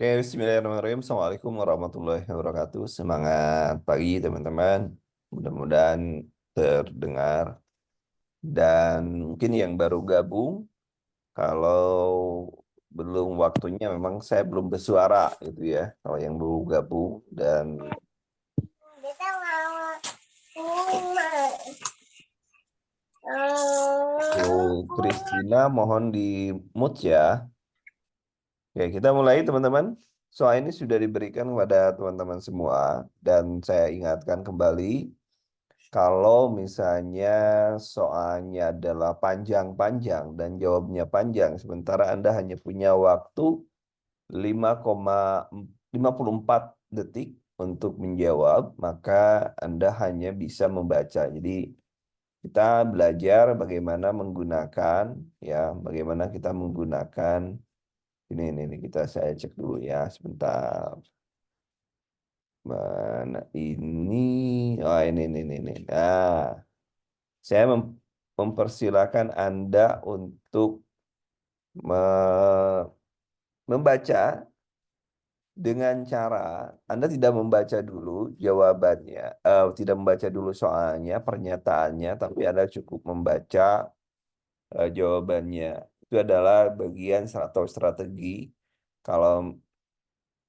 Oke, bismillahirrahmanirrahim. Assalamualaikum warahmatullahi wabarakatuh. Semangat pagi, teman-teman. Mudah-mudahan terdengar. Dan mungkin yang baru gabung, kalau belum waktunya, memang saya belum bersuara, gitu ya. Kalau yang baru gabung dan Bu Christina, mohon di mute ya. Oke, kita mulai, teman-teman. Soal ini sudah diberikan kepada teman-teman semua, dan saya ingatkan kembali. Kalau misalnya soalnya adalah panjang-panjang dan jawabnya panjang, sementara Anda hanya punya waktu 5,54 detik untuk menjawab, maka Anda hanya bisa membaca. Jadi kita belajar bagaimana menggunakan, ya, bagaimana kita menggunakan ini kita saya cek dulu ya sebentar. Mana ini? Oh, ini. Nah, saya mempersilahkan Anda untuk me- membaca dengan cara Anda tidak membaca dulu jawabannya, tidak membaca dulu soalnya, pernyataannya, tapi Anda cukup membaca jawabannya. Itu adalah bagian atau strategi kalau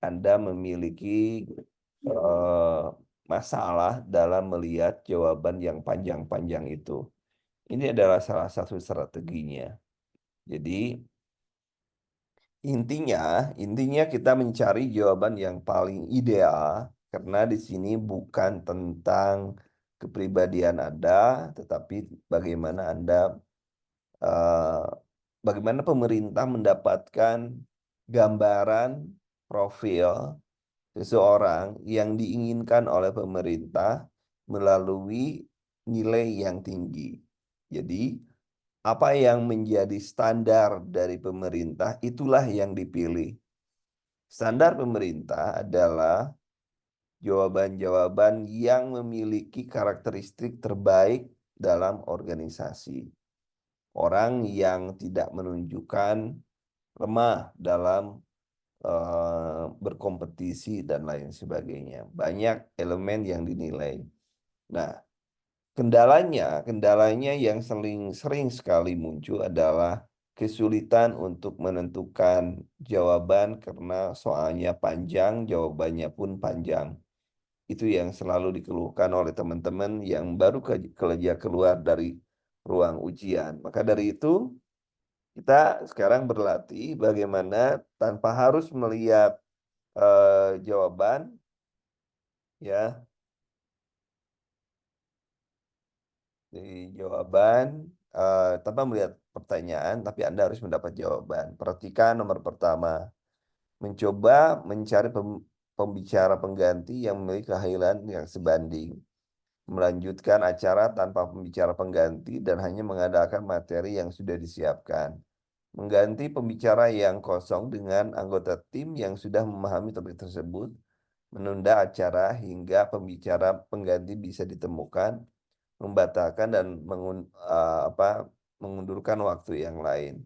Anda memiliki eh, masalah dalam melihat jawaban yang panjang-panjang itu. Ini adalah salah satu strateginya. Jadi intinya kita mencari jawaban yang paling ideal karena di sini bukan tentang kepribadian Anda, tetapi bagaimana eh, bagaimana pemerintah mendapatkan gambaran profil seseorang yang diinginkan oleh pemerintah melalui nilai yang tinggi. Jadi apa yang menjadi standar dari pemerintah, itulah yang dipilih. Standar pemerintah adalah jawaban-jawaban yang memiliki karakteristik terbaik dalam organisasi. Orang yang tidak menunjukkan lemah dalam berkompetisi dan lain sebagainya. Banyak elemen yang dinilai. Nah, kendalanya yang sering sekali muncul adalah kesulitan untuk menentukan jawaban karena soalnya panjang, jawabannya pun panjang. Itu yang selalu dikeluhkan oleh teman-teman yang baru kerja keluar dari ruang ujian. Maka dari itu, kita sekarang berlatih bagaimana tanpa harus melihat jawaban, ya, di jawaban tanpa melihat pertanyaan, tapi Anda harus mendapat jawaban. Perhatikan nomor pertama, mencoba mencari pembicara pengganti yang memiliki keahlian yang sebanding. Melanjutkan acara tanpa pembicara pengganti dan hanya mengandalkan materi yang sudah disiapkan. Mengganti pembicara yang kosong dengan anggota tim yang sudah memahami topik tersebut. Menunda acara hingga pembicara pengganti bisa ditemukan, membatalkan dan mengundurkan waktu yang lain.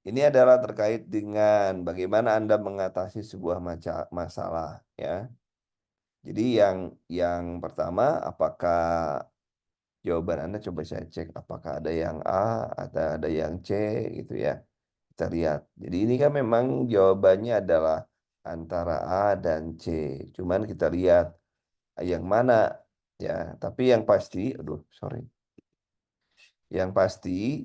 Ini adalah terkait dengan bagaimana Anda mengatasi sebuah masalah, ya. Jadi yang pertama, apakah jawaban Anda, coba saya cek apakah ada yang A atau ada yang C, gitu ya. Kita lihat. Jadi ini kan memang jawabannya adalah antara A dan C. Cuman kita lihat yang mana, ya. Tapi yang pasti, aduh, sorry. Yang pasti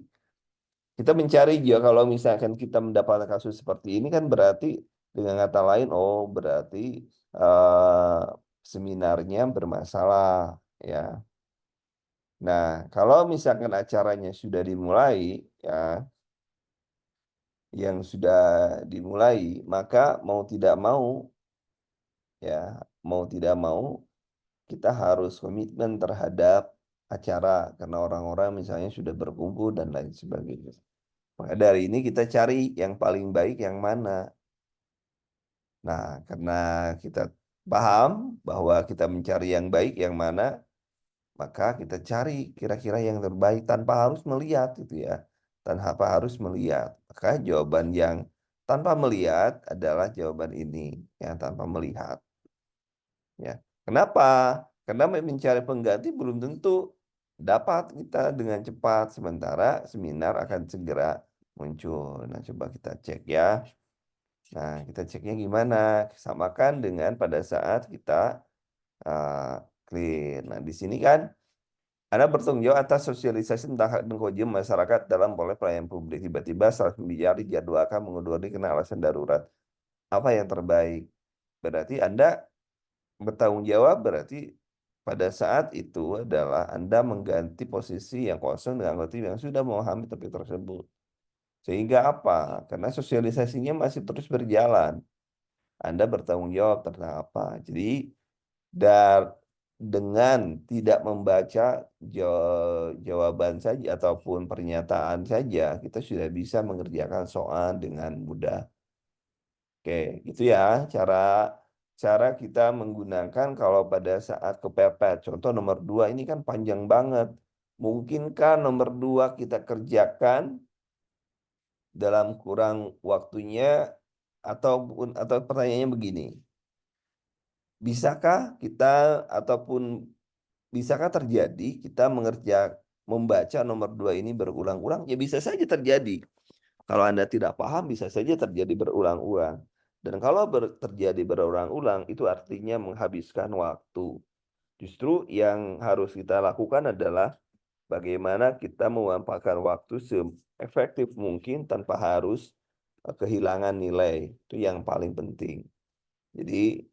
kita mencari juga, kalau misalkan kita mendapatkan kasus seperti ini kan berarti dengan kata lain, oh berarti eh, seminarnya bermasalah, ya. Nah, kalau misalkan acaranya sudah dimulai, ya, yang sudah dimulai, maka mau tidak mau, ya, mau tidak mau kita harus komitmen terhadap acara karena orang-orang misalnya sudah berkumpul dan lain sebagainya. Maka dari ini kita cari yang paling baik yang mana. Nah, karena kita paham bahwa kita mencari yang baik yang mana, maka kita cari kira-kira yang terbaik tanpa harus melihat, itu ya. Tanpa harus melihat. Maka jawaban yang tanpa melihat adalah jawaban ini, ya, tanpa melihat. Ya. Kenapa? Karena mencari pengganti belum tentu dapat kita dengan cepat, sementara seminar akan segera muncul. Nah, coba kita cek ya. Nah, kita ceknya gimana? Samakan dengan pada saat kita clear. Nah, di sini kan Anda bertanggung jawab atas sosialisasi tentang hak dan kewajiban masyarakat dalam oleh pelayanan publik. Tiba-tiba saat pembicara dijadwalkan mengunduh diri karena alasan darurat. Apa yang terbaik? Berarti Anda bertanggung jawab, berarti pada saat itu adalah Anda mengganti posisi yang kosong dengan anggota yang sudah memahami topik tersebut. Sehingga apa? Karena sosialisasinya masih terus berjalan. Anda bertanggung jawab tentang apa. Jadi dengan tidak membaca jawaban saja ataupun pernyataan saja, kita sudah bisa mengerjakan soal dengan mudah. Oke, itu ya cara cara kita menggunakan kalau pada saat kepepet. Contoh nomor 2 ini kan panjang banget. Mungkinkah nomor 2 kita kerjakan dalam kurang waktunya atau pertanyaannya begini. Bisakah kita ataupun bisakah terjadi kita membaca nomor 2 ini berulang-ulang? Ya bisa saja terjadi. Kalau Anda tidak paham bisa saja terjadi berulang-ulang. Dan kalau terjadi berulang-ulang itu artinya menghabiskan waktu. Justru yang harus kita lakukan adalah bagaimana kita memanfaatkan waktu seefektif mungkin tanpa harus kehilangan nilai. Itu yang paling penting. Jadi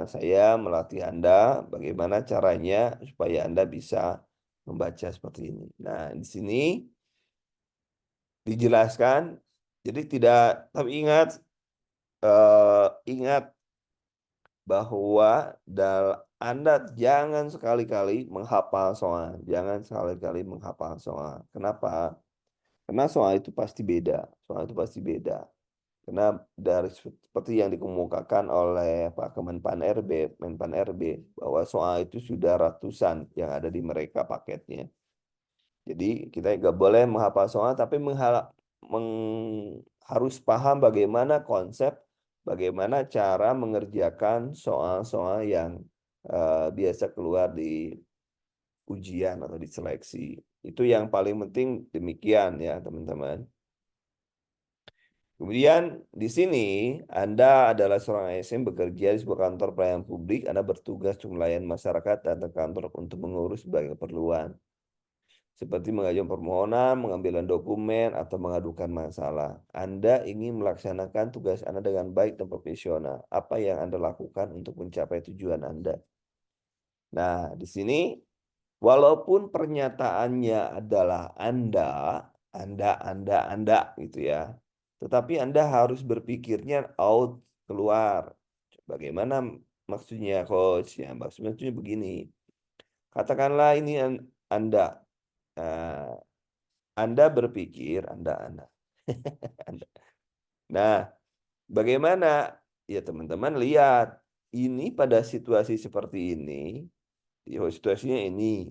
saya melatih Anda bagaimana caranya supaya Anda bisa membaca seperti ini. Nah, di sini dijelaskan, jadi tidak, tapi ingat bahwa Anda jangan sekali-kali menghafal soal, jangan sekali-kali menghafal soal. Kenapa? Karena soal itu pasti beda, soal itu pasti beda. Karena dari seperti yang dikemukakan oleh Pak Menpan RB, bahwa soal itu sudah ratusan yang ada di mereka paketnya. Jadi kita nggak boleh menghafal soal, tapi harus paham bagaimana konsep, bagaimana cara mengerjakan soal-soal yang biasa keluar di ujian atau di seleksi. Itu yang paling penting demikian ya teman-teman. Kemudian di sini Anda adalah seorang ASN bekerja di sebuah kantor pelayanan publik. Anda bertugas untuk melayani masyarakat dan ke kantor untuk mengurus berbagai keperluan. Seperti mengajukan permohonan, mengambil dokumen, atau mengadukan masalah. Anda ingin melaksanakan tugas Anda dengan baik dan profesional. Apa yang Anda lakukan untuk mencapai tujuan Anda? Nah, di sini walaupun pernyataannya adalah Anda gitu ya. Tetapi Anda harus berpikirnya out, keluar. Bagaimana maksudnya, Coach? Ya, maksudnya begini. Katakanlah ini Anda. Nah, Anda berpikir, Anda. Nah, bagaimana? Ya teman-teman lihat, ini pada situasi seperti ini, situasinya ini.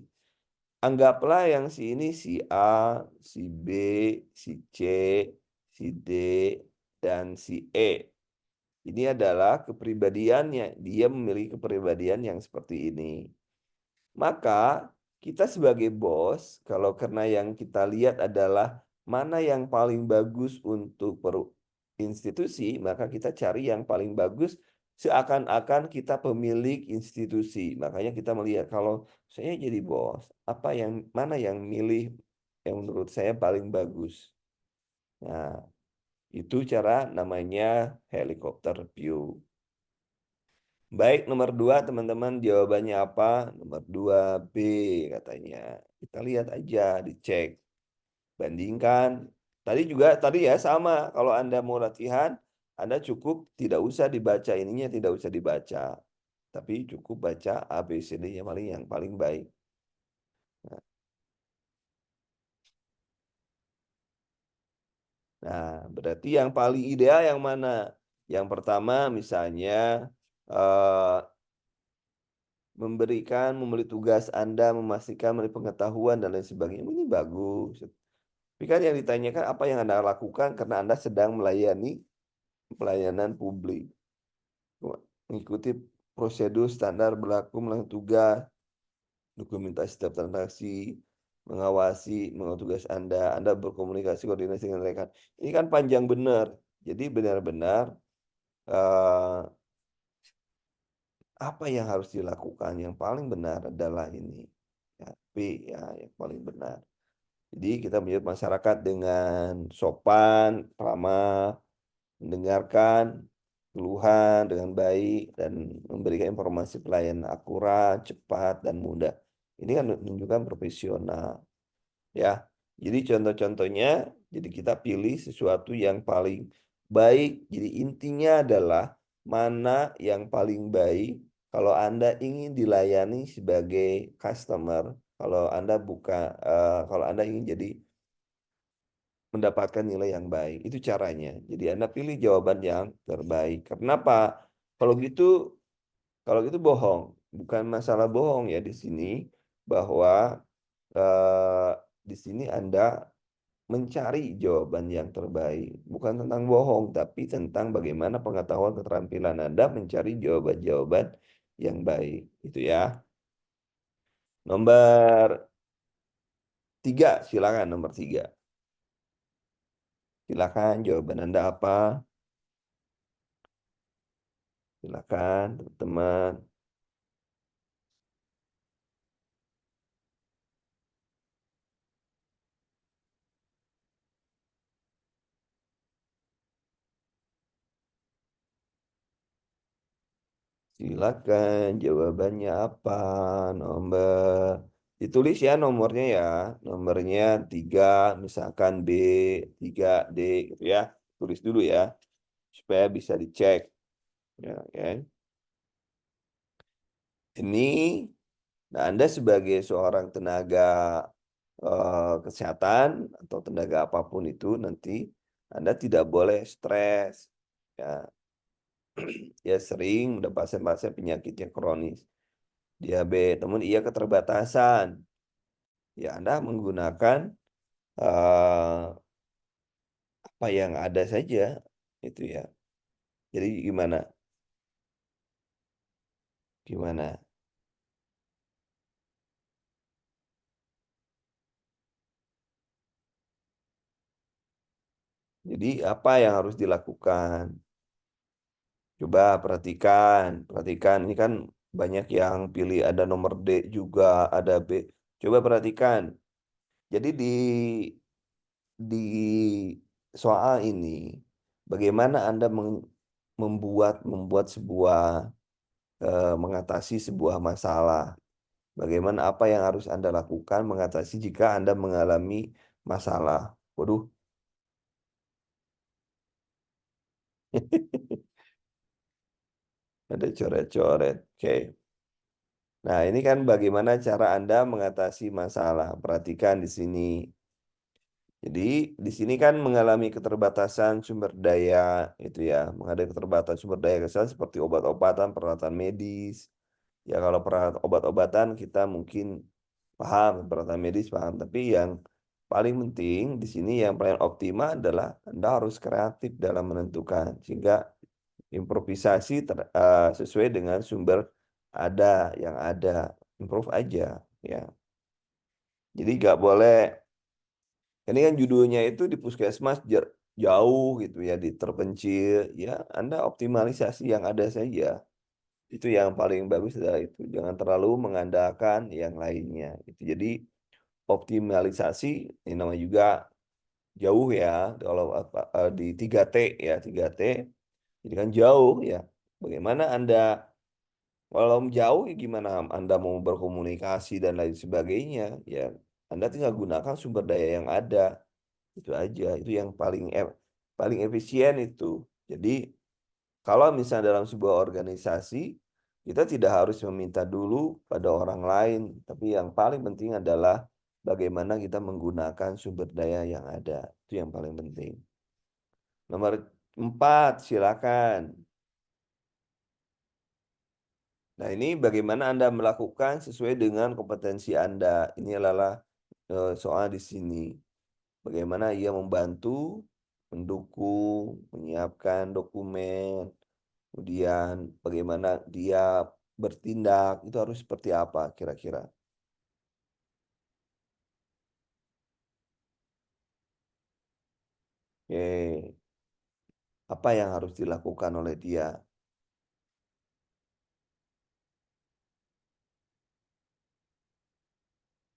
Anggaplah yang si ini si A, si B, si C, si D, dan si E. Ini adalah kepribadiannya. Dia memiliki kepribadian yang seperti ini. Maka kita sebagai bos, kalau karena yang kita lihat adalah mana yang paling bagus untuk institusi, maka kita cari yang paling bagus seakan-akan kita pemilik institusi. Makanya kita melihat kalau saya jadi bos, mana yang milih yang menurut saya paling bagus. Nah, itu cara namanya helikopter view. Baik, nomor 2 teman-teman jawabannya apa? Nomor 2 B katanya. Kita lihat aja, dicek. Bandingkan. Tadi ya sama. Kalau Anda mau latihan, Anda cukup tidak usah dibaca ininya, tidak usah dibaca. Tapi cukup baca A, B, C, D yang paling baik. Nah, berarti yang paling ideal yang mana? Yang pertama misalnya eh, memberi tugas Anda memastikan memberi pengetahuan dan lain sebagainya. Ini bagus. Tapi kan yang ditanyakan apa yang Anda lakukan karena Anda sedang melayani pelayanan publik. Mengikuti prosedur standar berlaku melakukan tugas, dokumentasi setiap transaksi, mengawasi tugas Anda berkomunikasi koordinasi dengan rekan. Ini kan panjang benar. Jadi benar-benar eh, apa yang harus dilakukan? Yang paling benar adalah ini. Ya, P ya, yang paling benar. Jadi kita menyebut masyarakat dengan sopan, ramah, mendengarkan keluhan dengan baik dan memberikan informasi pelayanan akurat, cepat, dan mudah. Ini kan menunjukkan profesional, ya. Jadi contoh-contohnya, jadi kita pilih sesuatu yang paling baik. Jadi intinya adalah mana yang paling baik kalau Anda ingin dilayani sebagai customer, kalau Anda kalau Anda ingin jadi mendapatkan nilai yang baik. Itu caranya. Jadi Anda pilih jawaban yang terbaik. Kenapa? Kalau gitu kalau gitu bohong. Bukan masalah bohong ya di sini bahwa eh, di sini Anda mencari jawaban yang terbaik. Bukan tentang bohong, tapi tentang bagaimana pengetahuan keterampilan Anda mencari jawaban-jawaban yang baik. Itu ya. Nomor 3, silakan nomor 3. Silakan jawaban Anda apa? Silakan teman-teman. Silakan jawabannya apa? Nomor ditulis ya nomornya ya. Nomornya 3, misalkan B, 3D gitu ya. Tulis dulu ya supaya bisa dicek. Ya, oke. Ini nah Anda sebagai seorang tenaga kesehatan atau tenaga apapun itu nanti Anda tidak boleh stres. Ya, ya sering mendapat pasien-pasien penyakit yang kronis. Diabetes, namun ia keterbatasan. Ya, Anda menggunakan eh, apa yang ada saja, itu ya. Jadi gimana? Gimana? Jadi apa yang harus dilakukan? Coba perhatikan, perhatikan. Ini kan banyak yang pilih ada nomor D juga, ada B. Coba perhatikan. Jadi di soal ini, bagaimana Anda membuat sebuah mengatasi sebuah masalah. Bagaimana apa yang harus Anda lakukan mengatasi jika Anda mengalami masalah. Waduh, ada coret-coret. Oke. Nah, ini kan bagaimana cara Anda mengatasi masalah. Perhatikan di sini. Jadi, di sini kan mengalami keterbatasan sumber daya, itu ya. Menghadapi keterbatasan sumber daya kesehatan seperti obat-obatan, peralatan medis. Ya, kalau peralatan obat-obatan kita mungkin paham, peralatan medis paham. Tapi yang paling penting di sini yang paling optimal adalah Anda harus kreatif dalam menentukan. Sehingga improvisasi sesuai dengan sumber yang ada. Improve aja, ya. Jadi nggak boleh, ini kan judulnya itu di puskesmas jauh gitu ya, di terpencil. Ya, Anda optimalisasi yang ada saja. Itu yang paling bagus adalah itu. Jangan terlalu mengandalkan yang lainnya. Itu jadi optimalisasi ini namanya juga jauh ya. Kalau di 3T ya, 3T. Jadi kan jauh ya. Bagaimana Anda kalau jauh ya gimana Anda mau berkomunikasi dan lain sebagainya? Ya, Anda tinggal gunakan sumber daya yang ada. Itu aja. Itu yang paling efisien itu. Jadi kalau misalnya dalam sebuah organisasi, kita tidak harus meminta dulu pada orang lain, tapi yang paling penting adalah bagaimana kita menggunakan sumber daya yang ada. Itu yang paling penting. Nomor 4, silakan. Nah, ini bagaimana Anda melakukan sesuai dengan kompetensi Anda. Ini adalah soal di sini. bagaimana ia membantu, mendukung, menyiapkan dokumen, kemudian bagaimana dia bertindak, itu harus seperti apa kira-kira? Oke, apa yang harus dilakukan oleh dia?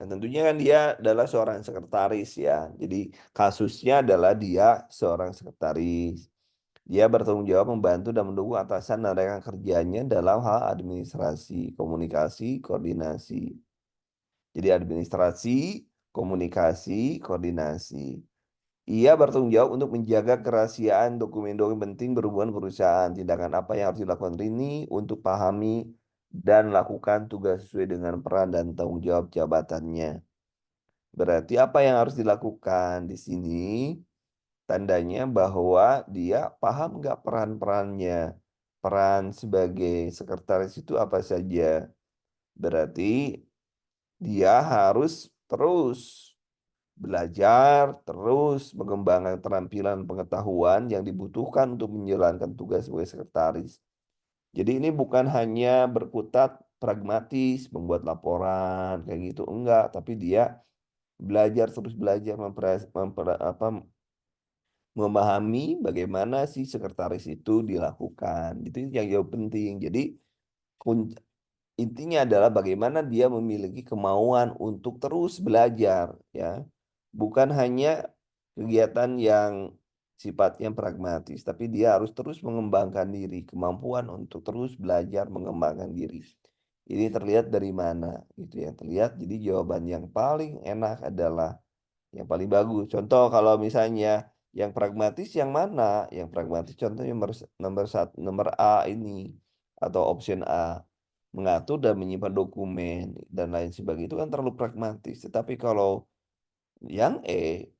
Dan tentunya kan dia adalah seorang sekretaris ya. Jadi kasusnya adalah dia seorang sekretaris. Dia bertanggung jawab membantu dan mendukung atasan dan rekan kerjanya dalam hal administrasi, komunikasi, koordinasi. Jadi administrasi, komunikasi, koordinasi. Ia bertanggung jawab untuk menjaga kerahasiaan dokumen-dokumen penting berhubungan perusahaan. Tindakan apa yang harus dilakukan Rini untuk pahami dan lakukan tugas sesuai dengan peran dan tanggung jawab jabatannya. Berarti apa yang harus dilakukan di sini? Tandanya bahwa dia paham nggak peran-perannya. Peran sebagai sekretaris itu apa saja. Berarti dia harus terus belajar, terus mengembangkan keterampilan pengetahuan yang dibutuhkan untuk menjalankan tugas sebagai sekretaris. Jadi ini bukan hanya berkutat pragmatis, membuat laporan kayak gitu, enggak, tapi dia belajar terus belajar memahami bagaimana si sekretaris itu dilakukan. Itu yang jauh penting. Jadi kun- intinya adalah bagaimana dia memiliki kemauan untuk terus belajar ya. Bukan hanya kegiatan yang sifatnya pragmatis, tapi dia harus terus mengembangkan diri, kemampuan untuk terus belajar mengembangkan diri. Ini terlihat dari mana? Itu yang terlihat. Jadi jawaban yang paling enak adalah yang paling bagus. Contoh kalau misalnya yang pragmatis yang mana? Yang pragmatis contohnya nomor satu, nomor A ini atau option A mengatur dan menyimpan dokumen dan lain sebagainya itu kan terlalu pragmatis. Tetapi kalau yang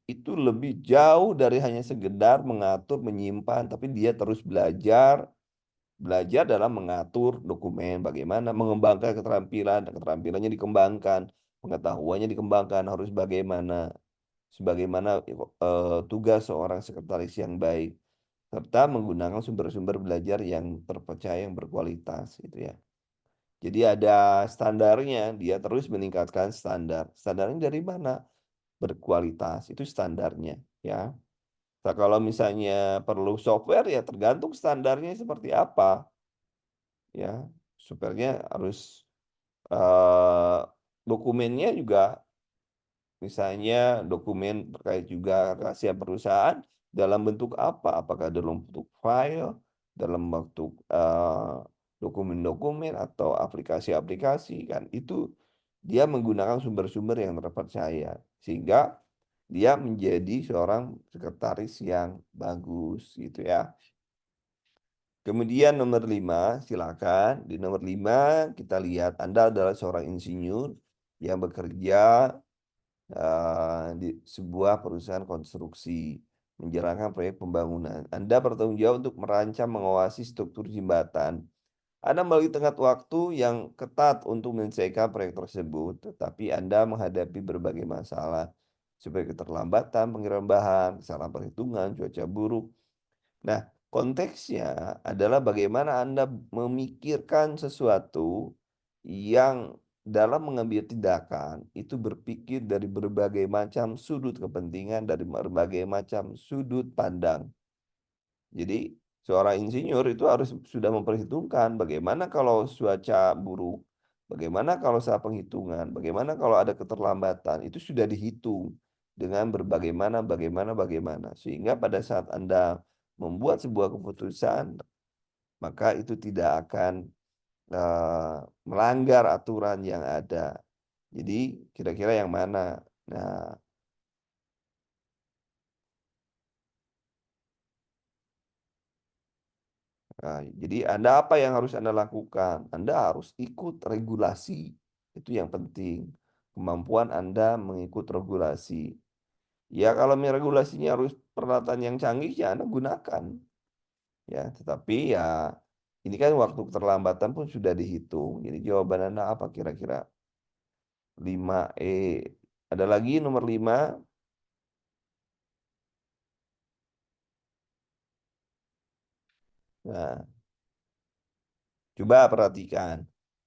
itu lebih jauh dari hanya sekedar mengatur, menyimpan, tapi dia terus belajar, belajar dalam mengatur dokumen, bagaimana mengembangkan keterampilan, keterampilannya dikembangkan, pengetahuannya dikembangkan, harus bagaimana sebagaimana tugas seorang sekretaris yang baik, serta menggunakan sumber-sumber belajar yang terpercaya, yang berkualitas, gitu ya. Jadi ada standarnya, dia terus meningkatkan standar. Standarnya dari mana? Berkualitas, itu standarnya, ya. Nah, kalau misalnya perlu software, ya tergantung standarnya seperti apa, ya. Softwarenya harus dokumennya juga. Misalnya dokumen terkait juga rahasia perusahaan dalam bentuk apa? Apakah dalam bentuk file, dalam bentuk dokumen-dokumen atau aplikasi-aplikasi kan? Itu dia menggunakan sumber-sumber yang terpercaya sehingga dia menjadi seorang sekretaris yang bagus gitu ya. Kemudian nomor 5, silakan. Di nomor 5 kita lihat Anda adalah seorang insinyur yang bekerja di sebuah perusahaan konstruksi menjalankan proyek pembangunan. Anda bertanggung jawab untuk merancang mengawasi struktur jembatan. Anda melalui tengah waktu yang ketat untuk menyelesaikan proyek tersebut, tetapi Anda menghadapi berbagai masalah seperti keterlambatan pengiriman bahan, kesalahan perhitungan, cuaca buruk. Nah, konteksnya adalah bagaimana Anda memikirkan sesuatu yang dalam mengambil tindakan itu berpikir dari berbagai macam sudut kepentingan, dari berbagai macam sudut pandang. Jadi, seorang insinyur itu harus sudah memperhitungkan bagaimana kalau cuaca buruk, bagaimana kalau salah penghitungan, bagaimana kalau ada keterlambatan, itu sudah dihitung dengan bagaimana. Sehingga pada saat Anda membuat sebuah keputusan, maka itu tidak akan melanggar aturan yang ada. Jadi, kira-kira yang mana? Nah, jadi Anda apa yang harus Anda lakukan? Anda harus ikut regulasi. Itu yang penting. Kemampuan Anda mengikut regulasi. Ya kalau regulasinya harus peralatan yang canggih ya Anda gunakan. Ya, tetapi ya ini kan waktu keterlambatan pun sudah dihitung. Jadi jawaban Anda apa kira-kira? 5E. Ada lagi nomor 5. Nah, coba perhatikan.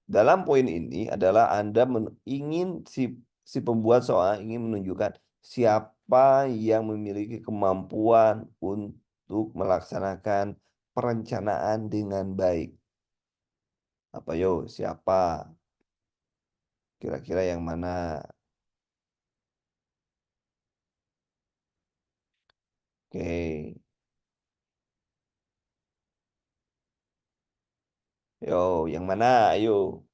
Dalam poin ini adalah Anda ingin si pembuat soal ingin menunjukkan siapa yang memiliki kemampuan untuk melaksanakan perencanaan dengan baik. Apa yo? Siapa? Kira-kira yang mana? Oke. Yo, yang mana? Ayo.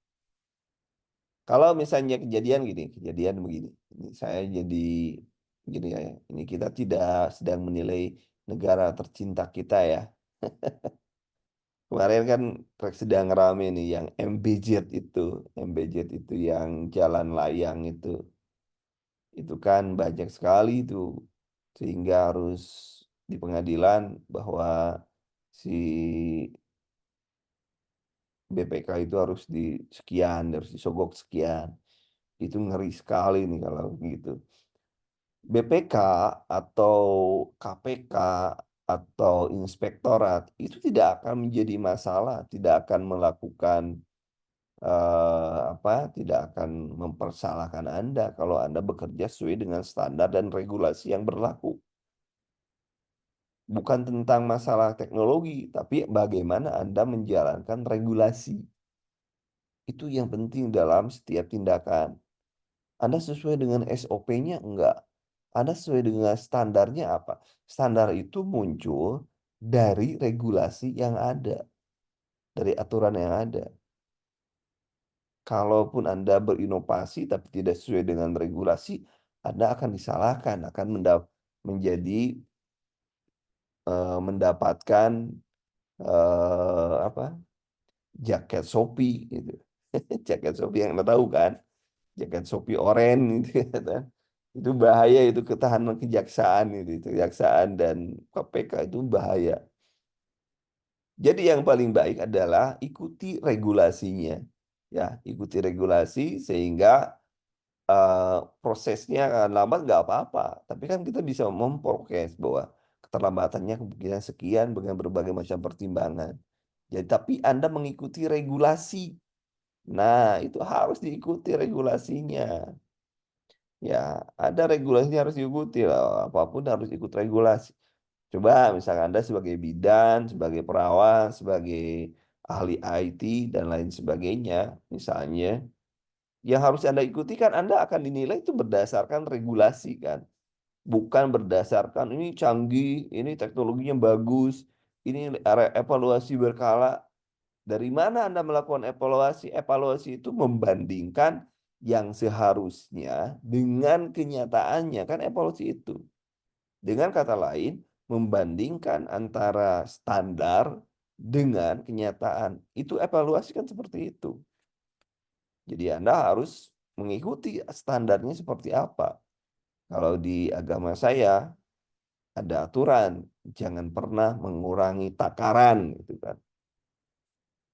Kalau misalnya kejadian gini, kejadian begini. Ini saya jadi gini ya. Ini kita tidak sedang menilai negara tercinta kita ya. Kemarin kan sedang rame nih yang MBZ itu, MBZ itu yang jalan layang itu kan banyak sekali itu, sehingga harus di pengadilan bahwa si BPK itu harus di sekian, harus disogok sekian. Itu ngeri sekali nih kalau gitu. BPK atau KPK atau inspektorat itu tidak akan menjadi masalah, tidak akan melakukan tidak akan mempersalahkan Anda kalau Anda bekerja sesuai dengan standar dan regulasi yang berlaku. Bukan tentang masalah teknologi, tapi bagaimana Anda menjalankan regulasi. Itu yang penting dalam setiap tindakan. Anda sesuai dengan SOP-nya enggak? Anda sesuai dengan standarnya apa? Standar itu muncul dari regulasi yang ada, dari aturan yang ada. Kalaupun Anda berinovasi tapi tidak sesuai dengan regulasi, Anda akan disalahkan, akan mendapatkan apa? Jaket Shopee gitu. Jaket Shopee yang Anda tahu kan? Jaket Shopee oranye gitu kan. Itu bahaya, itu ketahanan kejaksaan itu kejaksaan dan KPK itu bahaya. Jadi yang paling baik adalah ikuti regulasinya. Ya, ikuti regulasi sehingga prosesnya akan lambat nggak apa-apa. Tapi kan kita bisa memprokes bahwa keterlambatannya kemungkinan sekian dengan berbagai macam pertimbangan. Jadi tapi Anda mengikuti regulasi. Nah, itu harus diikuti regulasinya. Ya, ada regulasinya harus diikuti lah. Apapun harus ikut regulasi. Coba misalkan Anda sebagai bidan, sebagai perawat, sebagai ahli IT dan lain sebagainya, misalnya, yang harus Anda ikuti kan Anda akan dinilai itu berdasarkan regulasi kan. Bukan berdasarkan ini canggih, ini teknologinya bagus, ini evaluasi berkala. Dari mana Anda melakukan evaluasi? Evaluasi itu membandingkan yang seharusnya dengan kenyataannya kan evaluasi itu. Dengan kata lain, membandingkan antara standar dengan kenyataan. Itu evaluasi kan seperti itu. Jadi Anda harus mengikuti standarnya seperti apa. Kalau di agama saya ada aturan, jangan pernah mengurangi takaran gitu kan.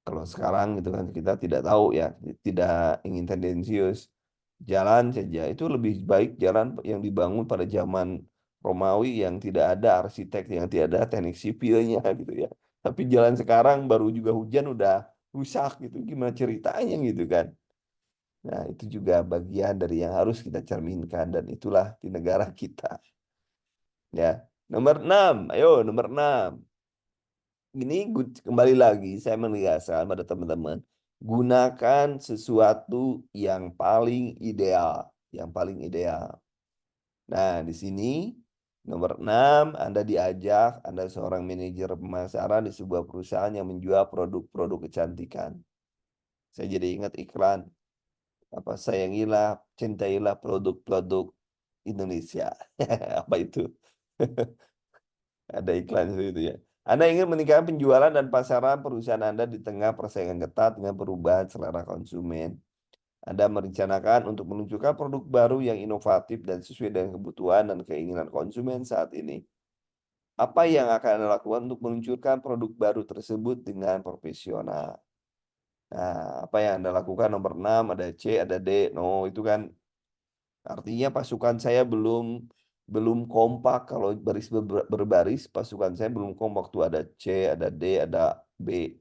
Kalau sekarang gitu kan kita tidak tahu ya, tidak ingin tendensius. Jalan saja itu lebih baik jalan yang dibangun pada zaman Romawi yang tidak ada arsitek, yang tidak ada teknik sipilnya gitu ya. Tapi jalan sekarang baru juga hujan udah rusak gitu. Gimana ceritanya gitu kan. Nah, itu juga bagian dari yang harus kita cerminkan dan itulah di negara kita. Ya. Nomor 6, ayo nomor 6. Ini kembali lagi saya menegaskan pada teman-teman, gunakan sesuatu yang paling ideal, yang paling ideal. Nah, di sini nomor 6, Anda diajak, Anda seorang manajer pemasaran di sebuah perusahaan yang menjual produk-produk kecantikan. Saya jadi ingat iklan, apa sayangilah, cintailah produk-produk Indonesia. Apa itu? Ada iklan itu ya. Anda ingin meningkatkan penjualan dan pasaran perusahaan Anda di tengah persaingan ketat dengan perubahan selera konsumen. Anda merencanakan untuk menunjukkan produk baru yang inovatif dan sesuai dengan kebutuhan dan keinginan konsumen saat ini. Apa yang akan Anda lakukan untuk meluncurkan produk baru tersebut dengan profesional? Nah, apa yang Anda lakukan? Nomor 6, ada C, ada D. No, itu kan artinya pasukan saya belum belum kompak kalau berbaris pasukan saya belum kompak tuh ada C, ada D, ada B.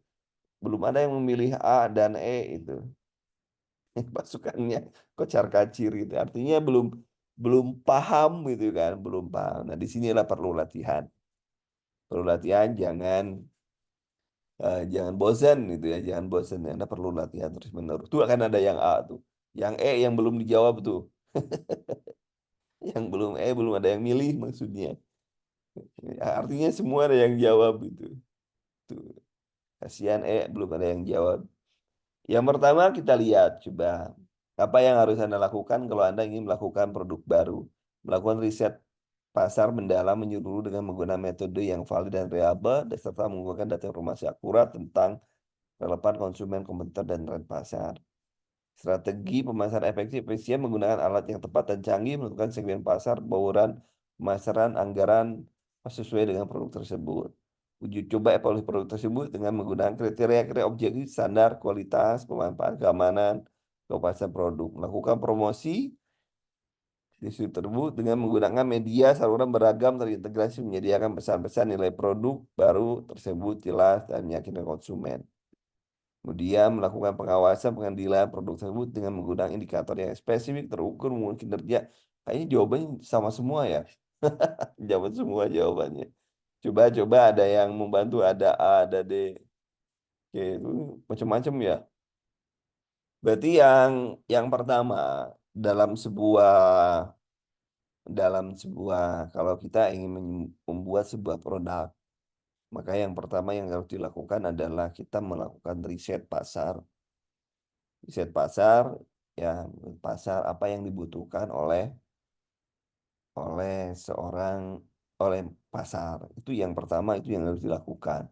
Belum ada yang memilih A dan E itu. Pasukannya kocar-kacir gitu. Artinya belum belum paham gitu kan, belum paham. Nah, disinilah perlu latihan. Perlu latihan, jangan bosan gitu ya, jangan bosan. Anda perlu latihan terus menerus. Tuh akan ada yang A tuh. Yang E yang belum dijawab tuh. Yang belum E belum ada yang milih maksudnya. Ya, artinya semua ada yang jawab itu. Tuh, kasihan belum ada yang jawab. Yang pertama kita lihat coba apa yang harus Anda lakukan kalau Anda ingin melakukan produk baru. Melakukan riset pasar mendalam menyeluruh dengan menggunakan metode yang valid dan reliable serta menggunakan data informasi akurat tentang relevan konsumen, kompetitor, dan tren pasar. Strategi pemasaran efektif efisien menggunakan alat yang tepat dan canggih menentukan segmen pasar, bauran, pemasaran, anggaran sesuai dengan produk tersebut. Uji coba evaluasi produk tersebut dengan menggunakan kriteria-kriteria objektif, standar, kualitas, pemanfaatan, keamanan, kepastian produk. Melakukan promosi di situ tersebut dengan menggunakan media saluran beragam terintegrasi menyediakan pesan-pesan nilai produk baru tersebut jelas dan meyakinkan konsumen. Kemudian melakukan pengawasan pengambilan produk tersebut dengan menggunakan indikator yang spesifik terukur mungkin kinerja. Kayaknya jawabannya sama semua ya. Jawab semua jawabannya. Coba-coba ada yang membantu, ada A, ada D. Oke, itu macam-macam ya. Berarti yang pertama dalam sebuah kalau kita ingin membuat sebuah produk, maka yang pertama yang harus dilakukan adalah kita melakukan riset pasar. Riset pasar, ya pasar apa yang dibutuhkan oleh seorang oleh pasar. Itu yang pertama, itu yang harus dilakukan.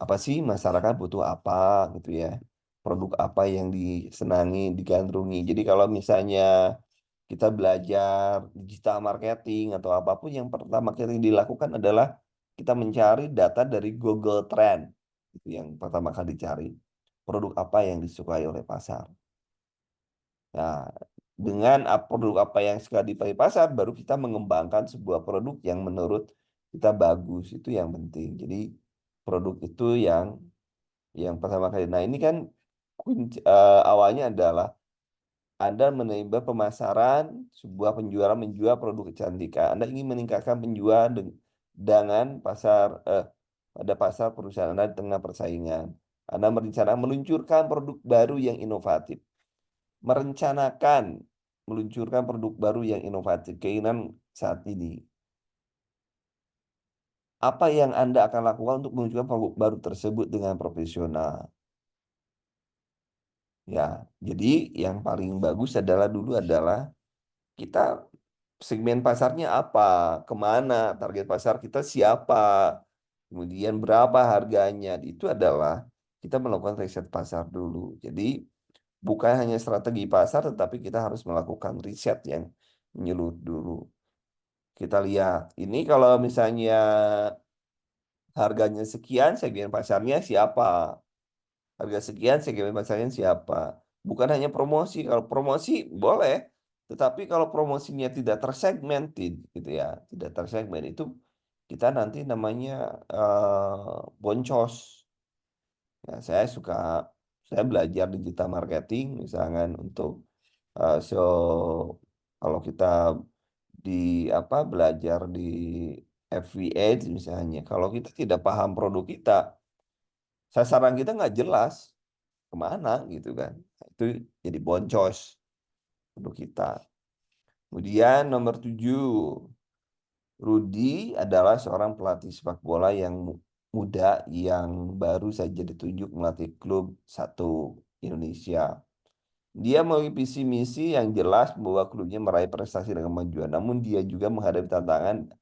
Apa sih masyarakat butuh apa gitu ya? Produk apa yang disenangi, digandrungi. Jadi kalau misalnya kita belajar digital marketing atau apapun yang pertama kali dilakukan adalah kita mencari data dari Google Trend. Itu yang pertama kali dicari. Produk apa yang disukai oleh pasar. Nah, dengan produk apa yang suka di pasar, baru kita mengembangkan sebuah produk yang menurut kita bagus. Itu yang penting. Jadi produk itu yang pertama kali. Nah, ini kan awalnya adalah Anda menimba pemasaran sebuah penjualan menjual produk kecantikan. Anda ingin meningkatkan penjualan dengan pada pasar perusahaan Anda di tengah persaingan. Anda merencanakan meluncurkan produk baru yang inovatif. Merencanakan meluncurkan produk baru yang inovatif. Keinginan saat ini. Apa yang Anda akan lakukan untuk meluncurkan produk baru tersebut dengan profesional? Ya, jadi yang paling bagus adalah kita segmen pasarnya apa, kemana, target pasar kita siapa, kemudian berapa harganya. Itu adalah kita melakukan riset pasar dulu. Jadi bukan hanya strategi pasar, tetapi kita harus melakukan riset yang menyeluruh dulu. Kita lihat, ini kalau misalnya harganya sekian, segmen pasarnya siapa? Harga sekian, segmen pasarnya siapa? Bukan hanya promosi. Kalau promosi boleh, tetapi kalau promosinya tidak tersegmented, gitu ya, tidak tersegmen itu kita nanti namanya boncos. Ya, saya belajar digital marketing, misalkan untuk so kalau kita di belajar di FVA misalnya, kalau kita tidak paham produk kita, sasaran kita nggak jelas kemana gitu kan. Itu jadi boncos untuk kita. Kemudian nomor 7, Rudy adalah seorang pelatih sepak bola yang muda yang baru saja ditunjuk melatih klub satu Indonesia. Dia memiliki visi misi yang jelas bahwa klubnya meraih prestasi dengan kemajuan. Namun dia juga menghadapi tantangan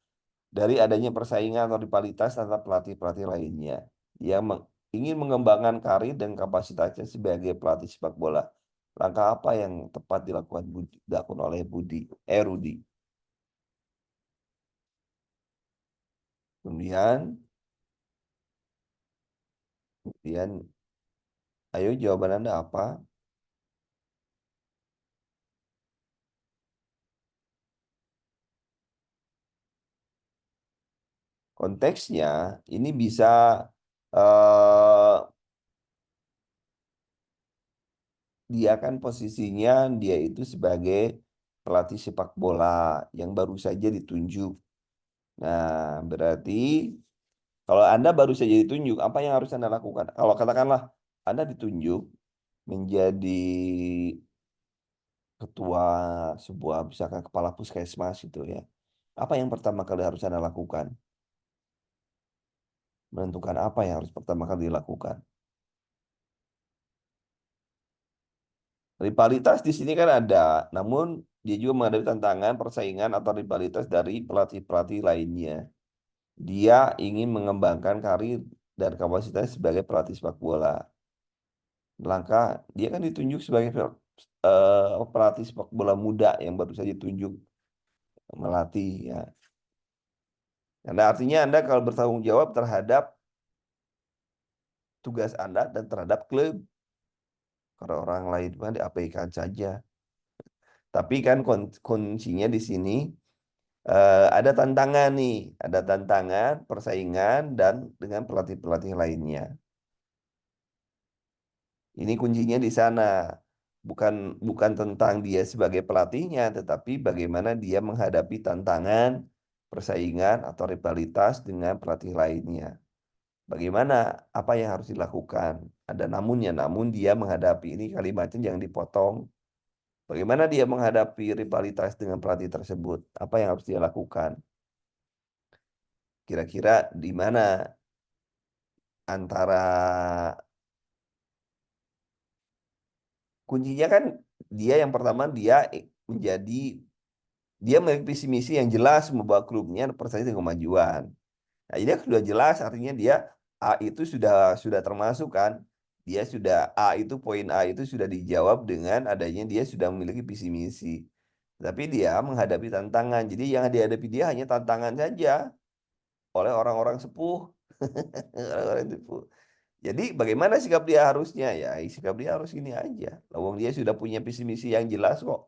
dari adanya persaingan atau rivalitas antara pelatih-pelatih lainnya. Dia ingin mengembangkan karir dan kapasitasnya sebagai pelatih sepak bola. Langkah apa yang tepat dilakukan oleh Rudy? Kemudian, kemudian, ayo jawaban Anda apa? konteksnya ini bisa eh, dia kan posisinya dia itu sebagai pelatih sepak bola yang baru saja ditunjuk. Nah, berarti kalau Anda baru saja ditunjuk, apa yang harus Anda lakukan? Kalau katakanlah Anda ditunjuk menjadi ketua sebuah misalkan kepala puskesmas itu ya. Apa yang pertama kali harus Anda lakukan? Menentukan apa yang harus pertama kali dilakukan. Rivalitas di sini kan ada, namun dia juga menghadapi tantangan, persaingan atau rivalitas dari pelatih-pelatih lainnya. Dia ingin mengembangkan karir dan kapasitas sebagai pelatih sepak bola. Langkah dia kan ditunjuk sebagai pelatih sepak bola muda yang baru saja ditunjuk melatih ya. Karena artinya Anda kalau bertanggung jawab terhadap tugas Anda dan terhadap klub. Kalau orang lain mah diabaikan saja. Tapi kan kuncinya di sini ada tantangan nih, ada tantangan, persaingan dan dengan pelatih-pelatih lainnya. Ini kuncinya di sana. Bukan bukan tentang dia sebagai pelatihnya, tetapi bagaimana dia menghadapi tantangan, persaingan atau rivalitas dengan pelatih lainnya. Bagaimana apa yang harus dilakukan? Ada namunnya, namun dia menghadapi ini kalimatnya jangan dipotong. Bagaimana dia menghadapi rivalitas dengan pelatih tersebut? Apa yang harus dia lakukan? Kira-kira di mana antara kuncinya kan dia yang pertama dia menjadi dia memiliki visi misi yang jelas membawa klubnya bersaing dengan kemajuan. Nah, ini sudah jelas artinya dia A itu sudah termasuk kan. Dia sudah A itu poin A itu sudah dijawab dengan adanya dia sudah memiliki visi misi. Tapi dia menghadapi tantangan. Jadi yang dihadapi dia hanya tantangan saja oleh orang-orang sepuh. Orang-orang sepuh. Jadi bagaimana sikap dia harusnya? Ya, sikap dia harus ini aja. Lawang dia sudah punya visi misi yang jelas kok.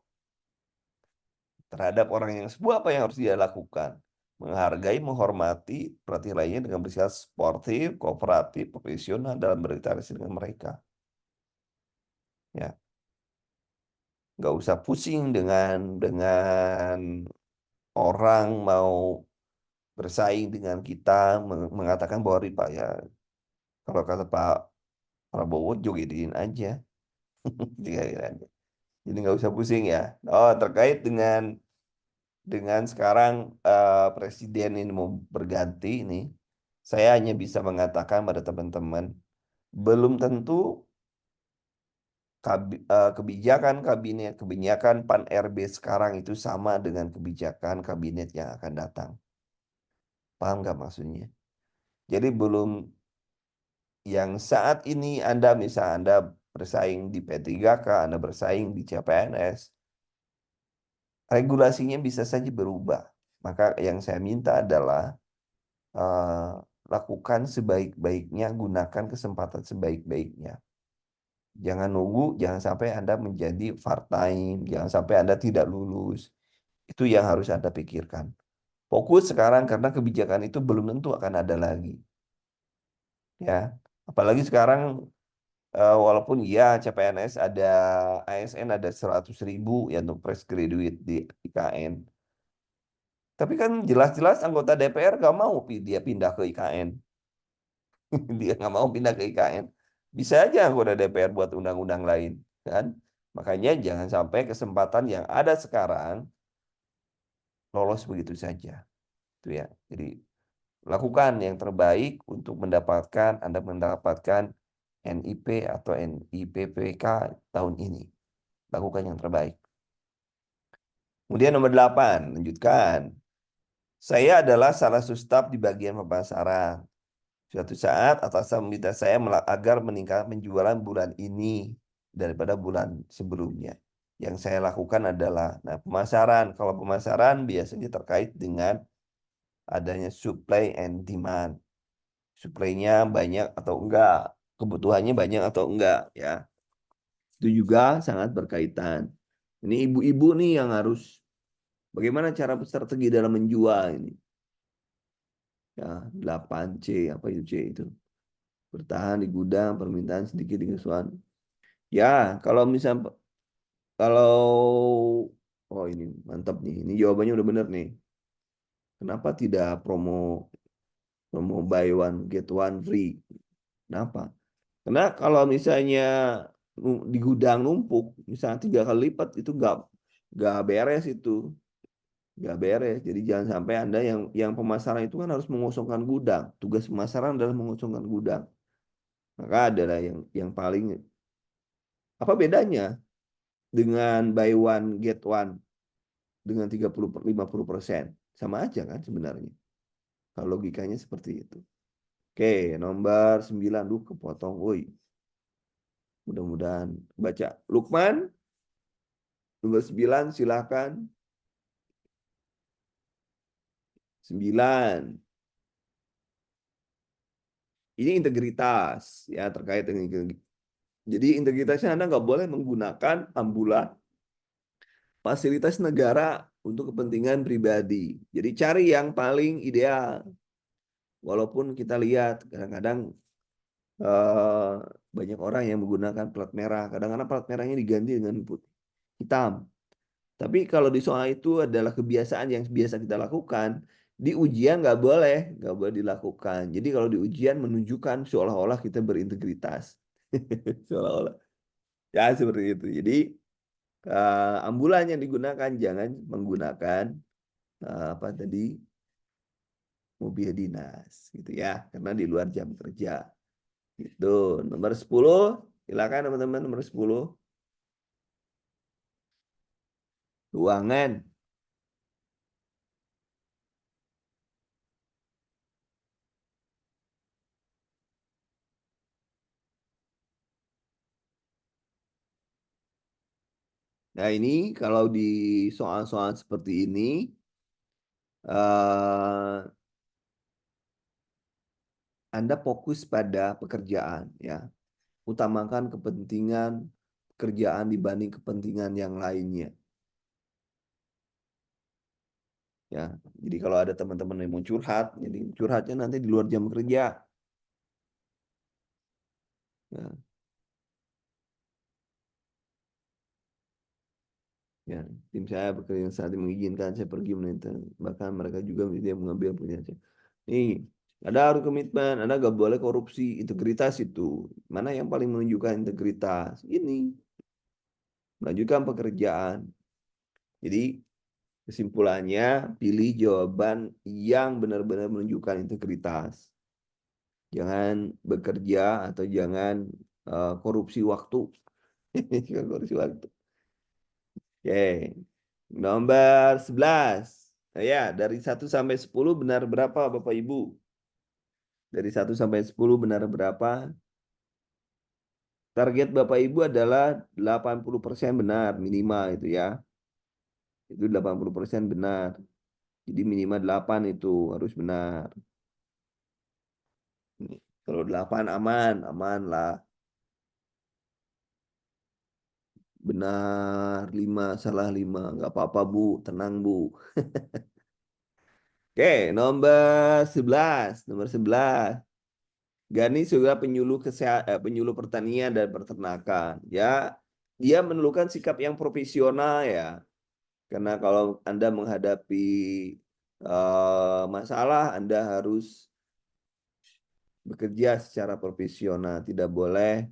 Terhadap orang yang sebuah apa yang harus dia lakukan? Menghargai, menghormati pelatih lainnya dengan bersikap sportif, kooperatif, profesional dalam berinteraksi dengan mereka. Ya, nggak usah pusing dengan orang mau bersaing dengan kita mengatakan bahwa riba ya. Kalau kata Pak Prabowo jogetin aja, jogetin aja. Jadi nggak usah pusing ya. Oh, terkait dengan sekarang presiden ini mau berganti ini, saya hanya bisa mengatakan pada teman-teman, belum tentu kebijakan kebijakan Pan RB sekarang itu sama dengan kebijakan kabinet yang akan datang. Paham nggak maksudnya? Jadi belum yang saat ini Anda bersaing di P3K, Anda bersaing di CPNS, regulasinya bisa saja berubah. Maka yang saya minta adalah eh, lakukan sebaik-baiknya, gunakan kesempatan sebaik-baiknya. Jangan nunggu, jangan sampai Anda menjadi part-time, jangan sampai Anda tidak lulus. Itu yang harus Anda pikirkan. Fokus sekarang karena kebijakan itu belum tentu akan ada lagi. Ya, apalagi sekarang walaupun ya CPNS ada ASN ada 100.000 ya untuk fresh graduate di IKN. Tapi kan jelas-jelas anggota DPR gak mau dia pindah ke IKN. Dia nggak mau pindah ke IKN. Bisa aja anggota DPR buat undang-undang lain, kan? Makanya jangan sampai kesempatan yang ada sekarang lolos begitu saja. Itu ya. Jadi lakukan yang terbaik untuk Anda mendapatkan NIP atau NIPPK tahun ini. Lakukan yang terbaik. Kemudian nomor 8, lanjutkan. Saya adalah salah satu staf di bagian pemasaran. Suatu saat atasan meminta saya agar meningkatkan penjualan bulan ini daripada bulan sebelumnya. Yang saya lakukan adalah, nah pemasaran. Kalau pemasaran biasanya terkait dengan adanya supply and demand. Suplainya banyak atau enggak, kebutuhannya banyak atau enggak ya. Itu juga sangat berkaitan. Ini ibu-ibu nih yang harus bagaimana cara strategi dalam menjual ini. Ya, 8C, apa itu C itu? Bertahan di gudang, permintaan sedikit di kesuan. Ya, kalau misal kalau oh ini mantap nih. Ini jawabannya udah bener nih. Kenapa tidak promo promo buy one get one free? Kenapa? Karena kalau misalnya di gudang numpuk, misalnya 3 kali lipat itu nggak beres itu, nggak beres. Jadi jangan sampai Anda yang pemasaran itu kan harus mengosongkan gudang. Tugas pemasaran adalah mengosongkan gudang. Maka adalah yang paling apa bedanya dengan buy one get one dengan 50-50%? Sama aja kan sebenarnya. Kalau logikanya seperti itu. Oke, nomor 9 dulu kepotong. Woi, mudah-mudahan baca. Lukman, nomor 9 silakan. 9. Ini integritas ya terkait dengan jadi integritasnya Anda nggak boleh menggunakan ambulan fasilitas negara untuk kepentingan pribadi. Jadi cari yang paling ideal. Walaupun kita lihat kadang-kadang eh, banyak orang yang menggunakan plat merah. Kadang-kadang plat merahnya diganti dengan hitam. Tapi kalau di soal itu adalah kebiasaan yang biasa kita lakukan, di ujian nggak boleh dilakukan. Jadi kalau di ujian menunjukkan seolah-olah kita berintegritas, seolah-olah ya seperti itu. Jadi ambulan yang digunakan jangan menggunakan apa tadi mobil dinas, gitu ya, karena di luar jam kerja. Itu nomor 10, silakan teman-teman nomor 10, ruangan. Nah, ini kalau di soal-soal seperti ini, eh, Anda fokus pada pekerjaan, ya. Utamakan kepentingan pekerjaan dibanding kepentingan yang lainnya, ya. Jadi kalau ada teman-teman yang mau curhat, jadi curhatnya nanti di luar jam kerja, ya. Ya, tim saya bekerja saat ini mengizinkan saya pergi menonton. Bahkan mereka juga dia mengambil punya saya. Nih, ada harus komitmen, ada gak boleh korupsi, integritas itu. Mana yang paling menunjukkan integritas? Ini, melanjutkan pekerjaan. Jadi kesimpulannya, pilih jawaban yang benar-benar menunjukkan integritas. Jangan bekerja atau jangan korupsi waktu. Jangan korupsi waktu. Oke. Nomor 11. Nah, ya, dari 1 sampai 10 benar berapa Bapak Ibu? Dari 1 sampai 10 benar berapa? Target Bapak Ibu adalah 80% benar minimal itu ya. Itu 80% benar. Jadi minimal 8 itu harus benar. Kalau 8 aman, aman lah. Benar 5, salah 5. Nggak apa-apa Bu, tenang Bu. Oke, nomor 11. Nomor 11. Gani juga penyuluh penyuluh pertanian dan peternakan. Ya, dia menunjukkan sikap yang profesional ya. Karena kalau Anda menghadapi masalah, Anda harus bekerja secara profesional. Tidak boleh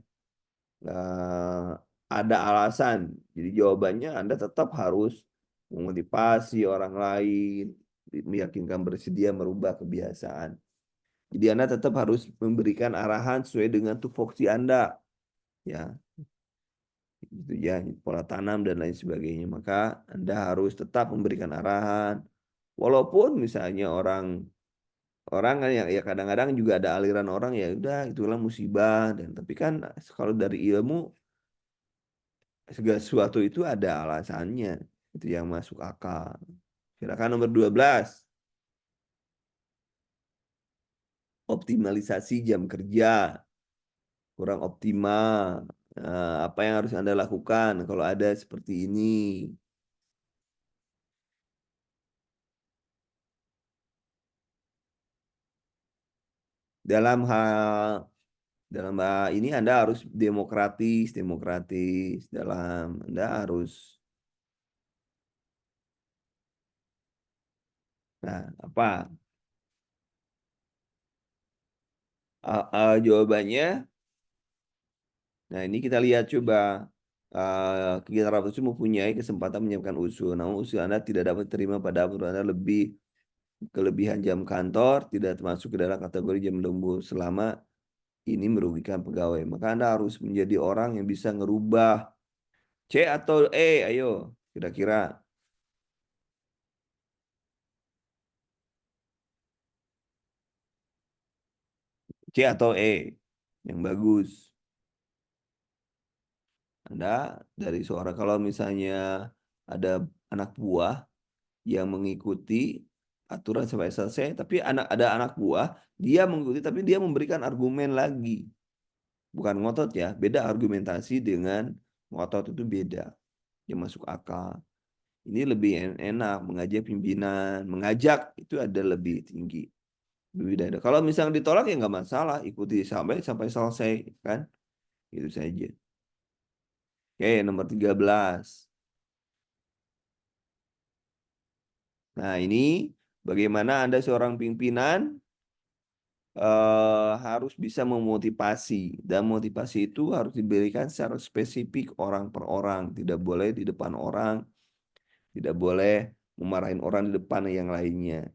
eh, ada alasan. Jadi jawabannya Anda tetap harus memotivasi orang lain, meyakinkan bersedia merubah kebiasaan. Jadi Anda tetap harus memberikan arahan sesuai dengan tupoksi Anda, ya, itu ya, pola tanam dan lain sebagainya. Maka Anda harus tetap memberikan arahan, walaupun misalnya orang orang kan ya, ya kadang-kadang juga ada aliran orang ya udah itulah musibah dan tapi kan kalau dari ilmu segala sesuatu itu ada alasannya, itu yang masuk akal. Silakan nomor 12, optimalisasi jam kerja kurang optimal. Apa yang harus Anda lakukan kalau ada seperti ini? Dalam hal ini Anda harus demokratis dalam Anda harus. Nah, apa? Jawabannya. Nah, ini kita lihat coba. Kegiatan rapat itu mempunyai kesempatan menyiapkan usul. Namun usul Anda tidak dapat terima pada menurut Anda lebih kelebihan jam kantor, tidak termasuk ke dalam kategori jam lembur selama ini merugikan pegawai. Maka Anda harus menjadi orang yang bisa ngerubah. C atau E, ayo. Kira-kira C atau E yang bagus. Anda dari seorang kalau misalnya ada anak buah yang mengikuti aturan sampai selesai, tapi ada anak buah dia mengikuti tapi dia memberikan argumen lagi, bukan ngotot ya, beda argumentasi dengan ngotot itu beda, yang masuk akal. Ini lebih enak mengajak pimpinan, mengajak itu ada lebih tinggi, lebih dari. Kalau misalnya ditolak ya nggak masalah, ikuti sampai sampai selesai kan, itu saja. Oke, nomor 13. Nah, ini bagaimana Anda seorang pimpinan harus bisa memotivasi, dan motivasi itu harus diberikan secara spesifik orang per orang, tidak boleh di depan orang, tidak boleh memarahin orang di depan yang lainnya,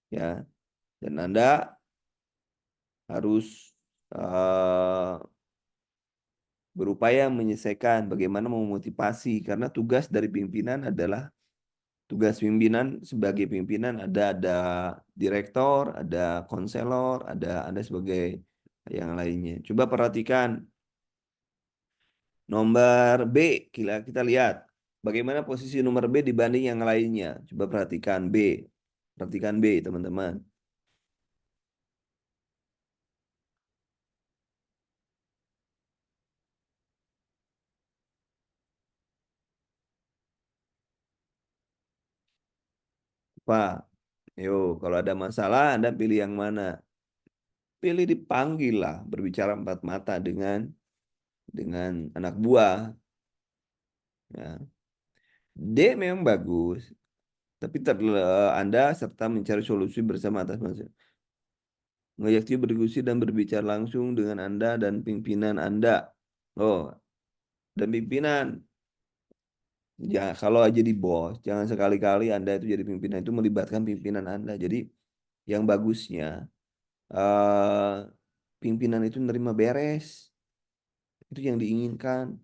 ya. Dan Anda harus eh, berupaya menyelesaikan bagaimana memotivasi, karena tugas pimpinan sebagai pimpinan ada direktor, ada konselor, ada Anda sebagai yang lainnya. Coba perhatikan nomor B, kita lihat bagaimana posisi nomor B dibanding yang lainnya. Coba perhatikan B. Perhatikan B, teman-teman. Pak, yo, kalau ada masalah Anda pilih yang mana? Pilih dipanggil lah, berbicara empat mata dengan anak buah. Ya. D memang bagus, tapi Anda serta mencari solusi bersama atas masalah. Mengajak dia berdiskusi dan berbicara langsung dengan Anda dan pimpinan Anda. Oh, dan pimpinan. Ya, kalau jadi bos, jangan sekali-kali Anda itu jadi pimpinan itu melibatkan pimpinan Anda. Jadi yang bagusnya eh pimpinan itu nerima beres. Itu yang diinginkan.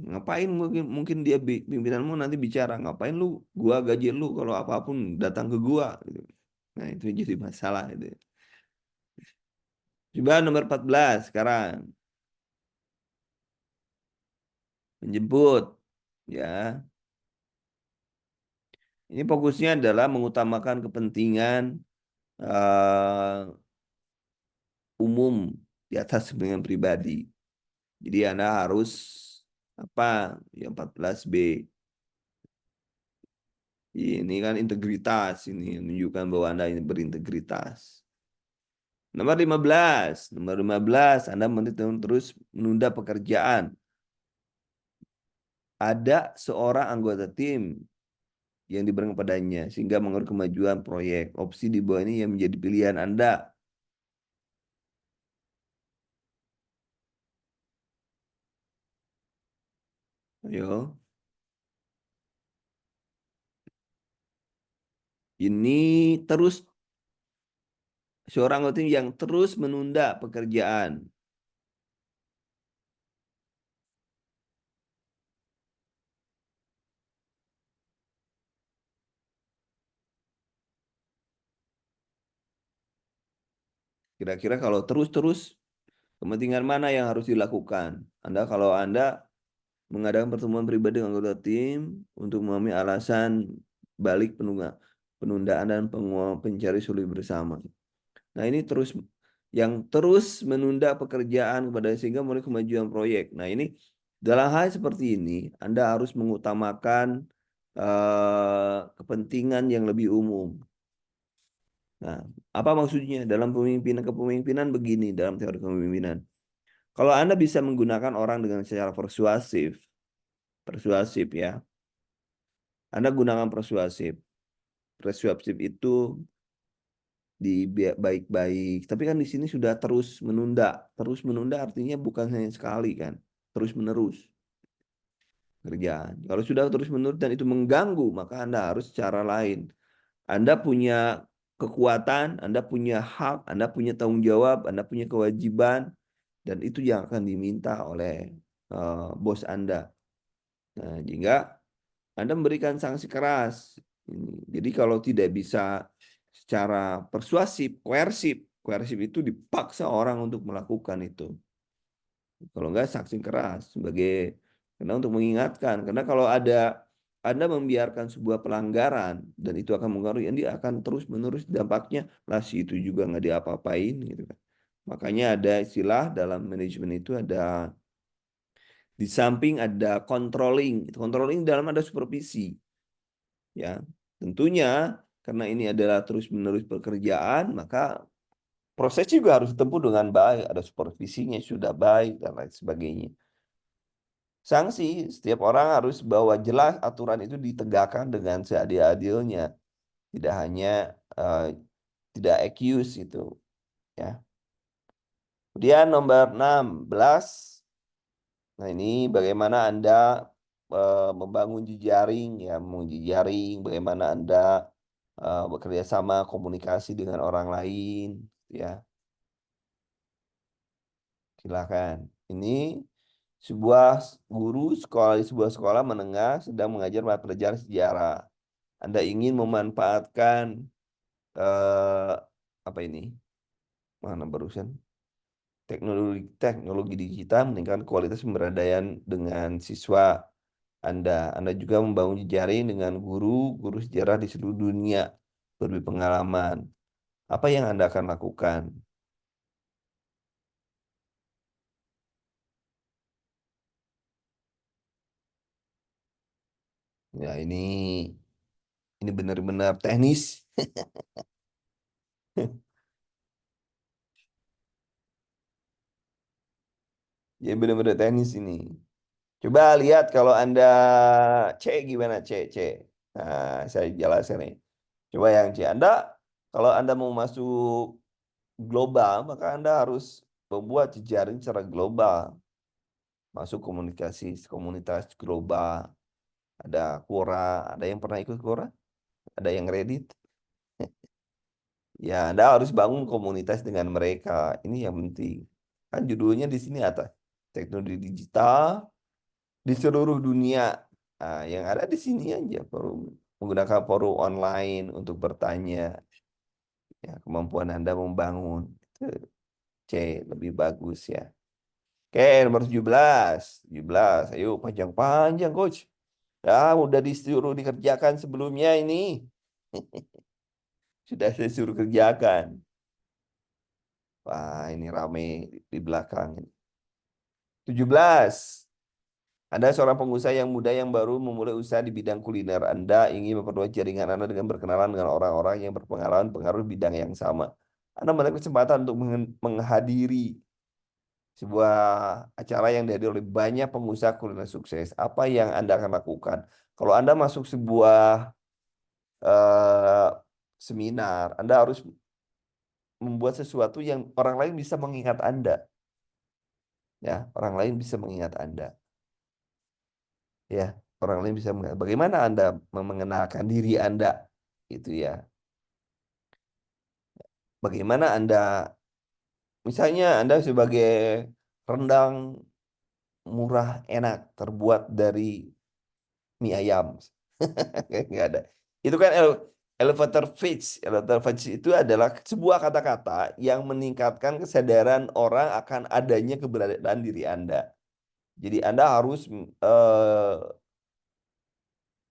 Ngapain mungkin dia pimpinanmu nanti bicara, ngapain lu gua gaji lu kalau apapun datang ke gua gitu. Nah, itu jadi masalah itu. Coba nomor 14 sekarang, menjemput, ya. Ini fokusnya adalah mengutamakan kepentingan eh, umum di atas kepentingan pribadi. Jadi Anda harus apa? Yang 14B. Ini kan integritas, ini menunjukkan bahwa Anda ini berintegritas. Nomor 15 Anda terus menunda pekerjaan. Ada seorang anggota tim yang diberikan kepadanya sehingga mengurus kemajuan proyek. Opsi di bawah ini yang menjadi pilihan Anda. Ayo. Ini terus seorang anggota tim yang terus menunda pekerjaan. Kira-kira kalau terus-terus kepentingan mana yang harus dilakukan? Kalau Anda mengadakan pertemuan pribadi dengan anggota tim untuk memahami alasan balik penundaan dan pencari solusi bersama. Nah, ini terus menunda pekerjaan kepada sehingga mulai kemajuan proyek. Nah, ini dalam hal seperti ini Anda harus mengutamakan kepentingan yang lebih umum. Nah, apa maksudnya dalam kepemimpinan begini dalam teori kepemimpinan. Kalau Anda bisa menggunakan orang dengan secara persuasif, persuasif ya. Anda gunakan persuasif. Persuasif itu baik-baik. Tapi kan di sini sudah terus menunda. Terus menunda artinya bukan hanya sekali kan. Terus menerus kerjaan. Kalau sudah terus menerus dan itu mengganggu, maka Anda harus cara lain. Anda punya kekuatan, Anda punya hak, Anda punya tanggung jawab, Anda punya kewajiban, dan itu yang akan diminta oleh bos Anda. Nah, jika Anda memberikan sanksi keras, jadi kalau tidak bisa secara persuasif, koersif, koersif itu dipaksa orang untuk melakukan itu. Kalau enggak sanksi keras karena untuk mengingatkan. Karena kalau ada Anda membiarkan sebuah pelanggaran dan itu akan mengaruhi, dia akan terus menerus dampaknya. Lah si itu juga nggak diapa-apain gitu kan. Makanya ada istilah dalam manajemen itu ada di samping ada controlling. Controlling dalam ada supervisi. Ya, tentunya karena ini adalah terus-menerus pekerjaan, maka proses juga harus ditempuh dengan baik, ada supervisinya sudah baik dan lain sebagainya. Sanksi, setiap orang harus bahwa jelas aturan itu ditegakkan dengan seadil-adilnya, tidak hanya eh, tidak accuse itu, ya. Kemudian nomor 16. Nah, ini bagaimana Anda membangun jejaring ya, membangun jejaring, bagaimana Anda bekerja sama komunikasi dengan orang lain, ya. Silakan. Ini sebuah guru sekolah di sebuah sekolah menengah sedang mengajar mata pelajaran sejarah. Anda ingin memanfaatkan eh, apa ini? Mana barusan? Teknologi digital meningkatkan kualitas pemberdayaan dengan siswa Anda. Anda juga membangun jejaring dengan guru-guru sejarah di seluruh dunia lebih pengalaman. Apa yang Anda akan lakukan? Ya, ini benar-benar teknis. Ya benar-benar teknis ini. Coba lihat kalau Anda C gimana C C. Nah, saya jelasin nih. Coba yang C. Kalau Anda mau masuk global, maka Anda harus membuat jejaring secara global. Masuk komunitas global. Ada Quora, ada yang pernah ikut Quora? Ada yang Reddit? Ya, Anda harus bangun komunitas dengan mereka. Ini yang penting. Kan judulnya di sini atas. Teknologi digital di seluruh dunia. Nah, yang ada di sini aja forum menggunakan forum online untuk bertanya. Ya, kemampuan Anda membangun itu C lebih bagus ya. Oke, nomor 17. 17. Ayo panjang-panjang, coach. Ya, udah disuruh dikerjakan sebelumnya ini. Sudah saya suruh kerjakan. Wah, ini rame di belakang. 17. Anda seorang pengusaha yang muda yang baru memulai usaha di bidang kuliner. Anda ingin memperluas jaringan Anda dengan berkenalan dengan orang-orang yang berpengalaman pengaruh bidang yang sama. Anda memiliki kesempatan untuk menghadiri sebuah acara yang dihadiri oleh banyak pengusaha kuliner sukses. Apa yang Anda akan lakukan? Kalau Anda masuk sebuah eh, seminar, Anda harus membuat sesuatu yang orang lain bisa mengingat Anda. Ya, orang lain bisa mengingat Anda. Ya, orang lain bisa mengingat. Bagaimana Anda mengenalkan diri Anda? Itu ya. Bagaimana misalnya Anda sebagai rendang murah enak terbuat dari mie ayam. Nggak ada. Itu kan elevator pitch. Elevator pitch itu adalah sebuah kata-kata yang meningkatkan kesadaran orang akan adanya keberadaan diri Anda. Jadi Anda harus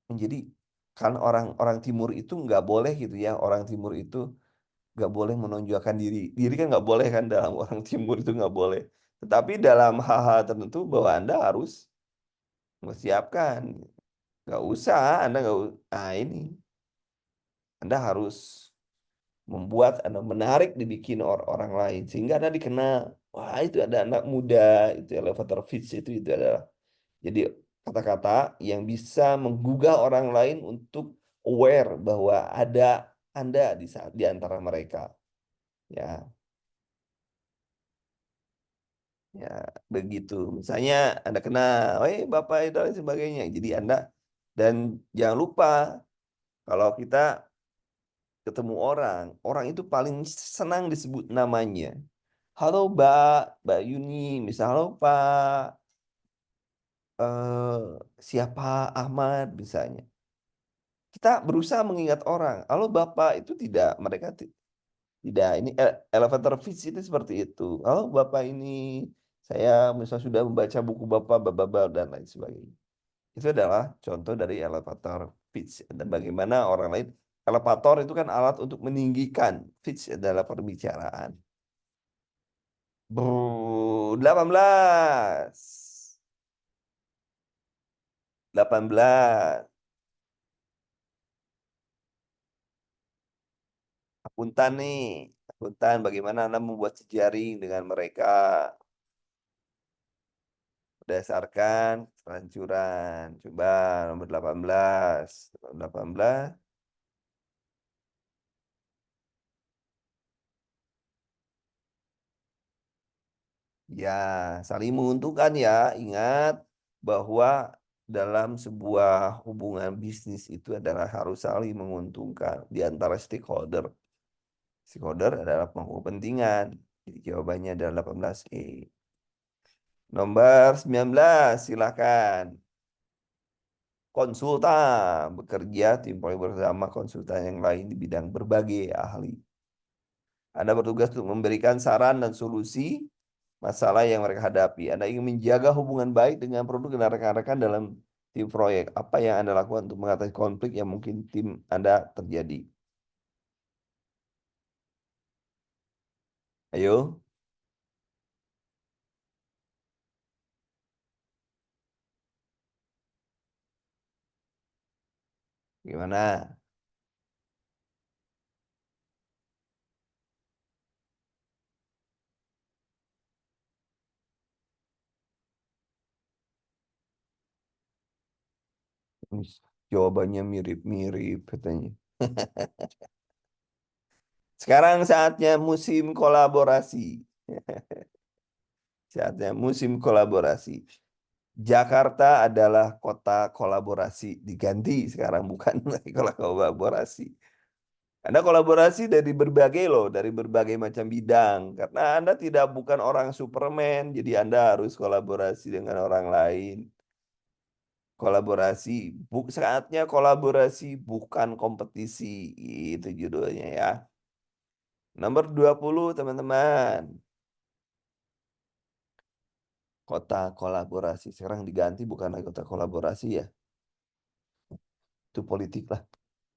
menjadi kan orang-orang timur itu nggak boleh gitu ya. Orang timur itu nggak boleh menonjolkan diri. Diri kan nggak boleh kan dalam orang timur itu nggak boleh. Tetapi dalam hal-hal tertentu bahwa Anda harus mempersiapkan. Nggak usah, Anda nggak. Nah ini, Anda harus membuat Anda menarik dibikin orang lain sehingga Anda dikenal. Wah, itu ada anak muda, itu elevator pitch itu adalah jadi kata-kata yang bisa menggugah orang lain untuk aware bahwa ada Anda di saat di antara mereka. Ya, ya begitu. Misalnya Anda kenal, Bapak itu dan lain sebagainya. Jadi Anda dan jangan lupa kalau kita ketemu orang, orang itu paling senang disebut namanya. Halo Mbak Yuni, misal halo Pak siapa Ahmad misalnya. Kita berusaha mengingat orang. Halo Bapak itu tidak, mereka tidak. Ini elevator pitch itu seperti itu. Halo Bapak ini, saya misal sudah membaca buku Bapak, Bapak dan lain sebagainya. Itu adalah contoh dari elevator pitch dan bagaimana orang lain. Elevator itu kan alat untuk meninggikan pitch adalah perbicaraan. 18. 18. Akuntan nih. Akuntan bagaimana Anda membuat jejaring dengan mereka berdasarkan kelancuran. Coba nomor 18. 18. Ya, saling menguntungkan ya. Ingat bahwa dalam sebuah hubungan bisnis itu adalah harus saling menguntungkan di antara stakeholder. Stakeholder adalah pemangku kepentingan. Jadi jawabannya adalah 18E. Nomor 19, silakan. Konsultan, bekerja tim proyek bersama konsultan yang lain di bidang berbagai ahli. Anda bertugas untuk memberikan saran dan solusi masalah yang mereka hadapi. Anda ingin menjaga hubungan baik dengan produk dan rekan-rekan dalam tim proyek. Apa yang Anda lakukan untuk mengatasi konflik yang mungkin tim Anda terjadi? Ayo, gimana? Jawabannya mirip-mirip katanya. Sekarang saatnya musim kolaborasi. Saatnya musim kolaborasi. Jakarta adalah kota kolaborasi. Diganti sekarang bukan lagi kolaborasi. Anda kolaborasi dari berbagai loh, dari berbagai macam bidang. Karena Anda tidak bukan orang Superman, jadi Anda harus kolaborasi dengan orang lain. Kolaborasi, saatnya kolaborasi bukan kompetisi. Itu judulnya ya. Nomor 20 teman-teman. Kota kolaborasi. Sekarang diganti bukan lagi kota kolaborasi ya. Itu politik lah.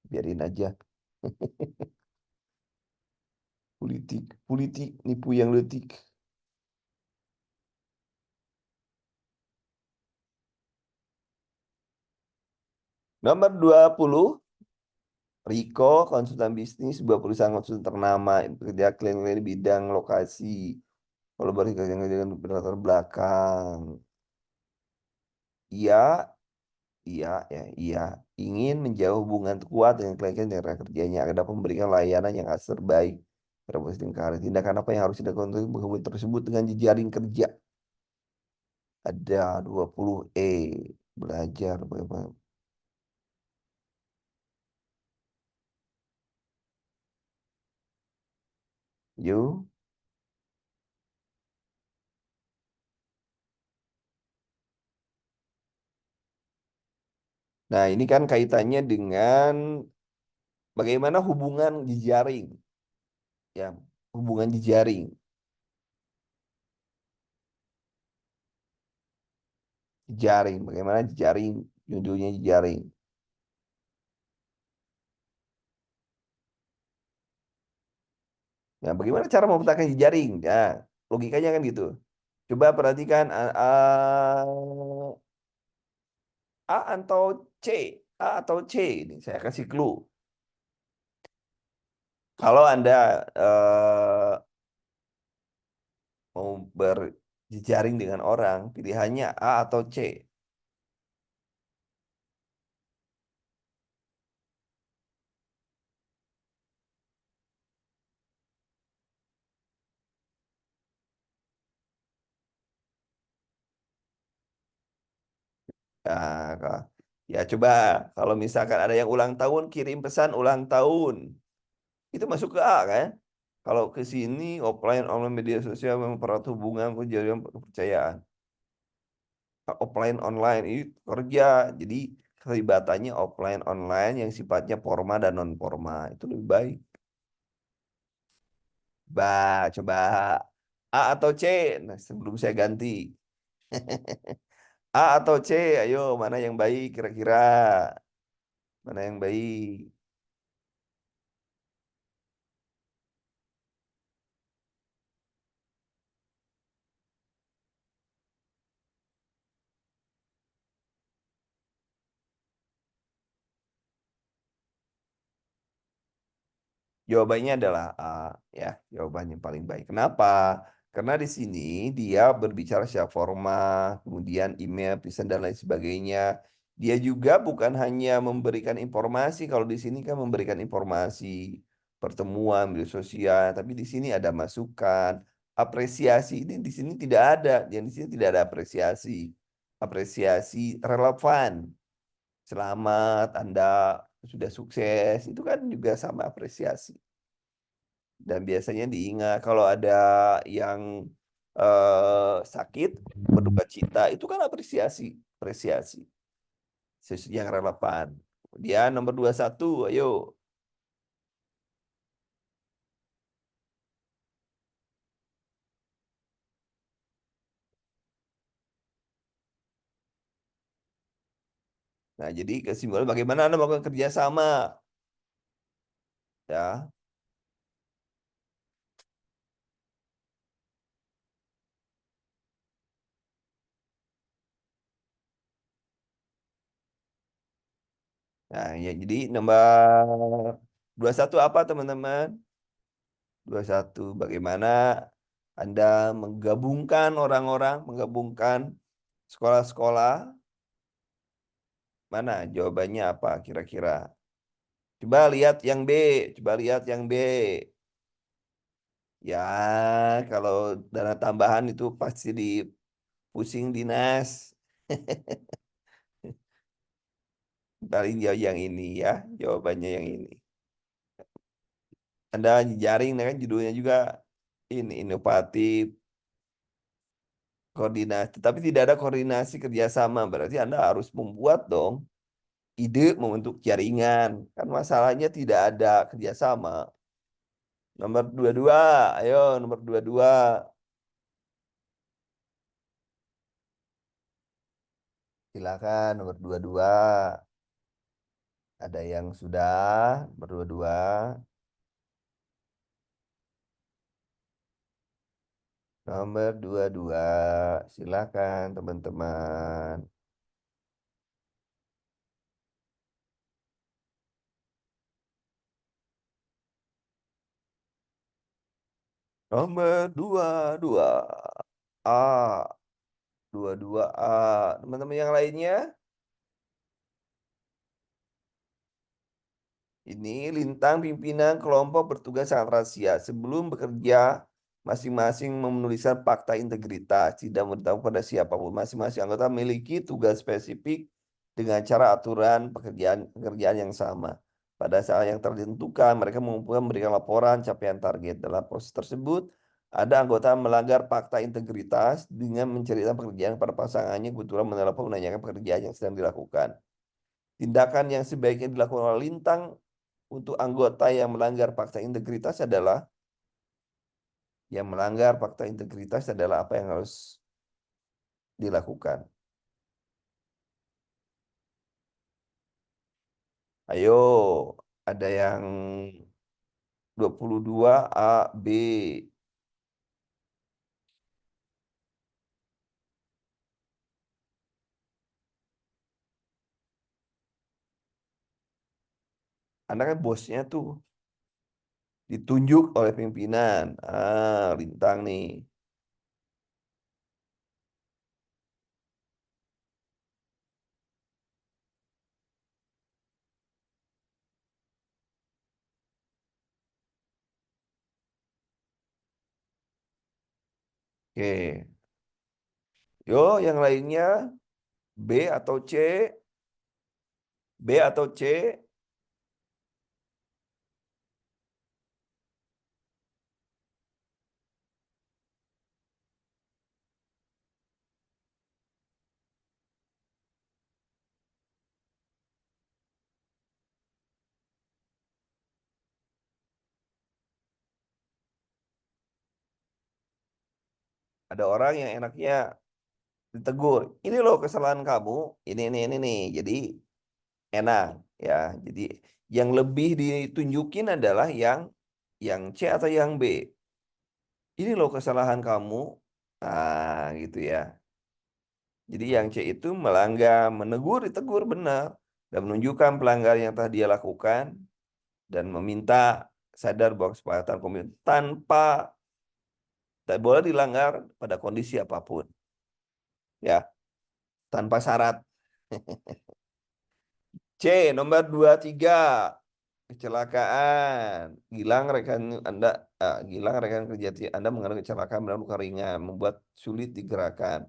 Biarin aja. Politik, politik, nipu yang letik. Nomor 20, Riko, konsultan bisnis, sebuah perusahaan konsultan ternama, bekerja klien-klien di bidang lokasi, kolaborasi dengan berlatar belakang. Iya, iya, ya, iya. Ingin menjauh hubungan kuat dengan klien-klien yang rekan kerjanya, agar dapat memberikan layanan yang terbaik terhadap karir. Tindakan apa yang harus dilakukan untuk hubungan tersebut dengan jejaring kerja? Ada 20E, belajar bagaimana. Yuk. Nah, ini kan kaitannya dengan bagaimana hubungan jejaring, ya, hubungan jejaring, jejaring, bagaimana jejaring, judulnya jejaring. Nah, bagaimana cara memetakan jejaring? Nah, logikanya kan gitu. Coba perhatikan A atau C, A atau C. Ini saya kasih clue. Kalau Anda mau berjejaring dengan orang, pilihannya A atau C. Nah, ya coba kalau misalkan ada yang ulang tahun, kirim pesan ulang tahun. Itu masuk ke A kan? Kalau ke sini offline, online media sosial mempererat hubungan, kejadian kepercayaan. Offline online itu kerja. Jadi kelibatannya offline online yang sifatnya formal dan non formal itu lebih baik. Coba A atau C. Nah, sebelum saya ganti. A atau C, ayo mana yang baik kira-kira? Mana yang baik? Jawabannya adalah A, ya, jawabannya paling baik. Kenapa? Karena di sini dia berbicara secara formal, kemudian email, pesan dan lain sebagainya. Dia juga bukan hanya memberikan informasi, kalau di sini kan memberikan informasi, pertemuan, media sosial, tapi di sini ada masukan, apresiasi. Ini di sini tidak ada, yang di sini tidak ada apresiasi. Apresiasi relevan. Selamat, Anda sudah sukses. Itu kan juga sama apresiasi. Dan biasanya diingat kalau ada yang sakit, berduka cita, itu kan apresiasi, apresiasi sesuatu yang relevan. Kemudian nomor 21, ayo. Nah, jadi kesimpulan bagaimana Anda melakukan kerjasama, ya. Nah, ya jadi nomor 21 apa teman-teman? 21 bagaimana Anda menggabungkan orang-orang, menggabungkan sekolah-sekolah. Mana jawabannya apa kira-kira? Coba lihat yang B, coba lihat yang B. Ya, kalau dana tambahan itu pasti di pusing dinas. Paling jauh yang ini ya, jawabannya yang ini. Anda jaring kan judulnya juga ini inovatif, koordinasi. Tapi tidak ada koordinasi kerjasama. Berarti Anda harus membuat dong ide membentuk jaringan. Kan masalahnya tidak ada kerjasama. Nomor 22, ayo nomor 22. Silakan nomor 22. Ada yang sudah berdua-dua. Nomor 22. Silakan teman-teman. Nomor 22. A. 22A. Teman-teman yang lainnya. Ini lintang pimpinan kelompok bertugas sangat rahasia. Sebelum bekerja, masing-masing menuliskan fakta integritas. Tidak memberitahu pada siapapun. Masing-masing anggota memiliki tugas spesifik dengan cara aturan pekerjaan yang sama. Pada saat yang tertentukan, mereka mengumpulkan memberikan laporan capaian target. Dalam proses tersebut, ada anggota melanggar fakta integritas dengan menceritakan pekerjaan kepada pasangannya, kebetulan menelepon menanyakan pekerjaan yang sedang dilakukan. Tindakan yang sebaiknya dilakukan oleh Lintang untuk anggota yang melanggar fakta integritas adalah apa yang harus dilakukan. Ayo, ada yang 22 A, B. Anda kan bosnya tuh. Ditunjuk oleh pimpinan. Lintang nih. Oke. Yo, yang lainnya B atau C? B atau C? Ada orang yang enaknya ditegur. Ini loh kesalahan kamu. Ini nih. Jadi enak ya. Jadi yang lebih ditunjukin adalah yang C atau yang B. Ini loh kesalahan kamu. Gitu ya. Jadi yang C itu melanggar, menegur, ditegur benar dan menunjukkan pelanggaran yang telah dia lakukan dan meminta sadar bahwa kesepakatan komitmen tanpa tak boleh dilanggar pada kondisi apapun ya, tanpa syarat. C nomor 23, kecelakaan. Gilang rekan kerja Anda mengalami kecelakaan dan luka ringan, membuat sulit digerakkan.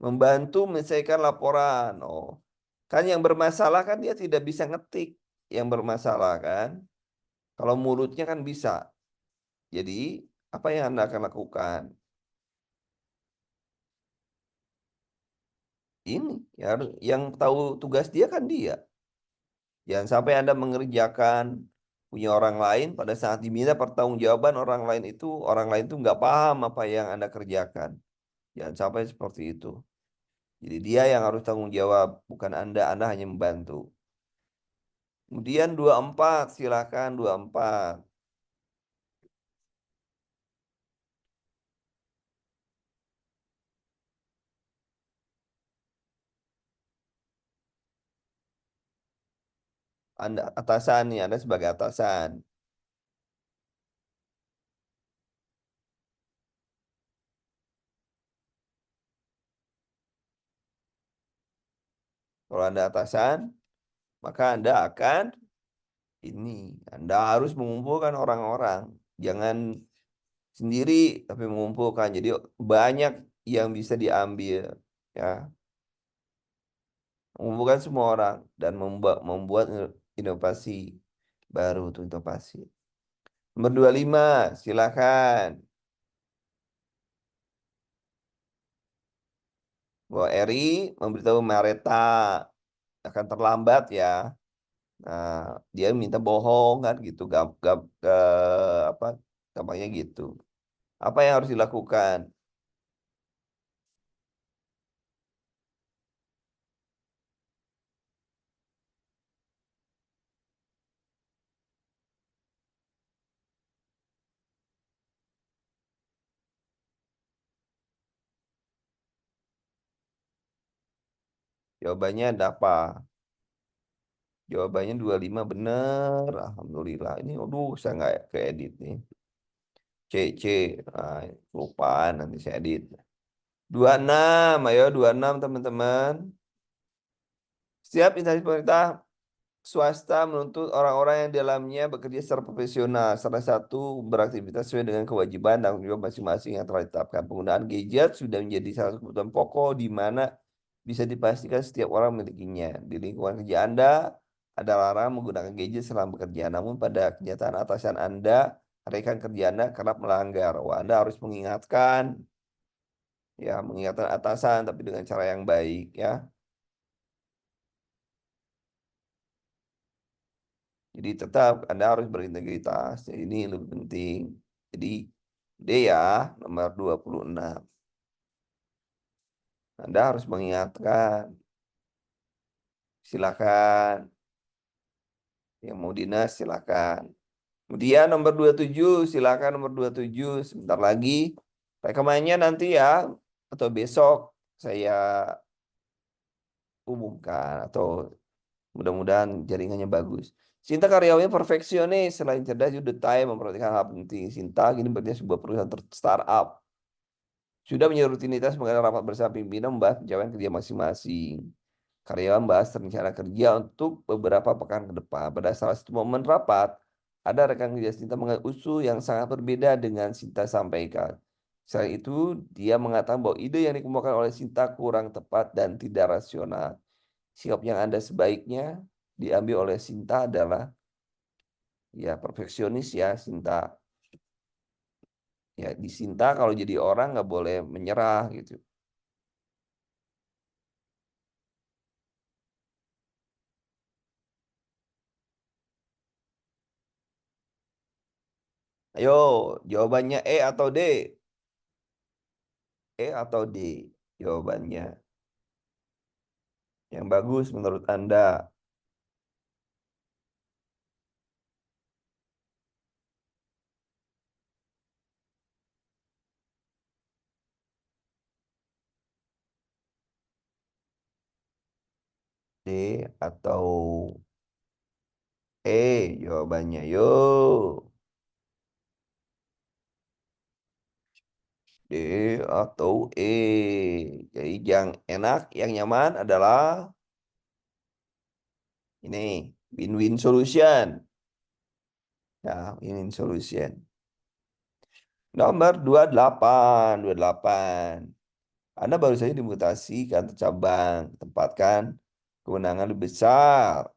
Membantu menyelesaikan laporan. Oh, kan yang bermasalah kan dia tidak bisa ngetik. Yang bermasalah kan, kalau mulutnya kan bisa. Jadi apa yang Anda akan lakukan? Ini yang tahu tugas dia kan dia. Jangan sampai Anda mengerjakan punya orang lain pada saat diminta pertanggungjawaban orang lain itu nggak paham apa yang Anda kerjakan. Jangan sampai seperti itu. Jadi dia yang harus tanggung jawab, bukan Anda. Anda hanya membantu. Kemudian 24, silakan 24. Anda atasan nih, Anda sebagai atasan. Kalau Anda atasan, maka Anda akan Anda harus mengumpulkan orang-orang. Jangan sendiri tapi mengumpulkan. Jadi banyak yang bisa diambil ya. Mengumpulkan semua orang dan membuat inovasi baru untuk inovasi. Nomor 25, silakan. Bahwa Eri memberitahu Mareta akan terlambat ya. Nah, dia minta bohong kan gitu, gap, gap, apa, gampangnya gitu. Apa yang harus dilakukan? Jawabannya ada apa? Jawabannya 25 bener. Alhamdulillah. Ini, aduh, saya nggak keedit nih. C, C. Nah, kelupaan nanti saya edit. 26, ayo 26 teman-teman. Setiap instansi pemerintah swasta menuntut orang-orang yang di dalamnya bekerja secara profesional. Salah satu beraktivitas sesuai dengan kewajiban dan tanggung jawab masing-masing yang telah ditetapkan. Penggunaan gadget sudah menjadi salah satu kebutuhan pokok di mana bisa dipastikan setiap orang memilikinya. Di lingkungan kerja Anda ada larangan menggunakan gadget selama bekerja. Namun pada kenyataan atasan Anda, rekan kerja Anda kerap melanggar. Wah, Anda harus mengingatkan, ya, mengingatkan atasan tapi dengan cara yang baik, ya. Jadi tetap Anda harus berintegritas. Jadi ini lebih penting. Jadi D ya, nomor 26. Anda harus mengingatkan. Silakan. Yang mau dinas silakan. Kemudian nomor 27, silakan nomor 27. Sebentar lagi. Rekamannya nanti ya, atau besok saya umumkan. Atau mudah-mudahan jaringannya bagus. Sinta karyawannya perfeksionis, selain cerdas juga detail memperhatikan hal penting. Sinta gini berarti sebuah perusahaan startup. Sudah punya rutinitas mengenai rapat bersama pimpinan membahas pencapaian kerja masing-masing. Karyawan bahas rencana kerja untuk beberapa pekan ke depan. Pada salah satu momen rapat, ada rekan kerja Sinta mengenai usul yang sangat berbeda dengan Sinta sampaikan. Selain itu, dia mengatakan bahwa ide yang dikemukakan oleh Sinta kurang tepat dan tidak rasional. Sikap yang Anda sebaiknya diambil oleh Sinta adalah ya perfeksionis ya Sinta. Ya di Sinta kalau jadi orang nggak boleh menyerah gitu. Ayo, jawabannya E atau D? E atau D? Jawabannya. Yang bagus menurut Anda. D atau E? Jawabannya. Yuk. D atau E. Jadi yang enak, yang nyaman adalah ini. Win-win solution. Ya, win-win solution. Nomor 28, 28. Anda baru saja dimutasi ke kantor cabang, tempatkan kewenangan lebih besar.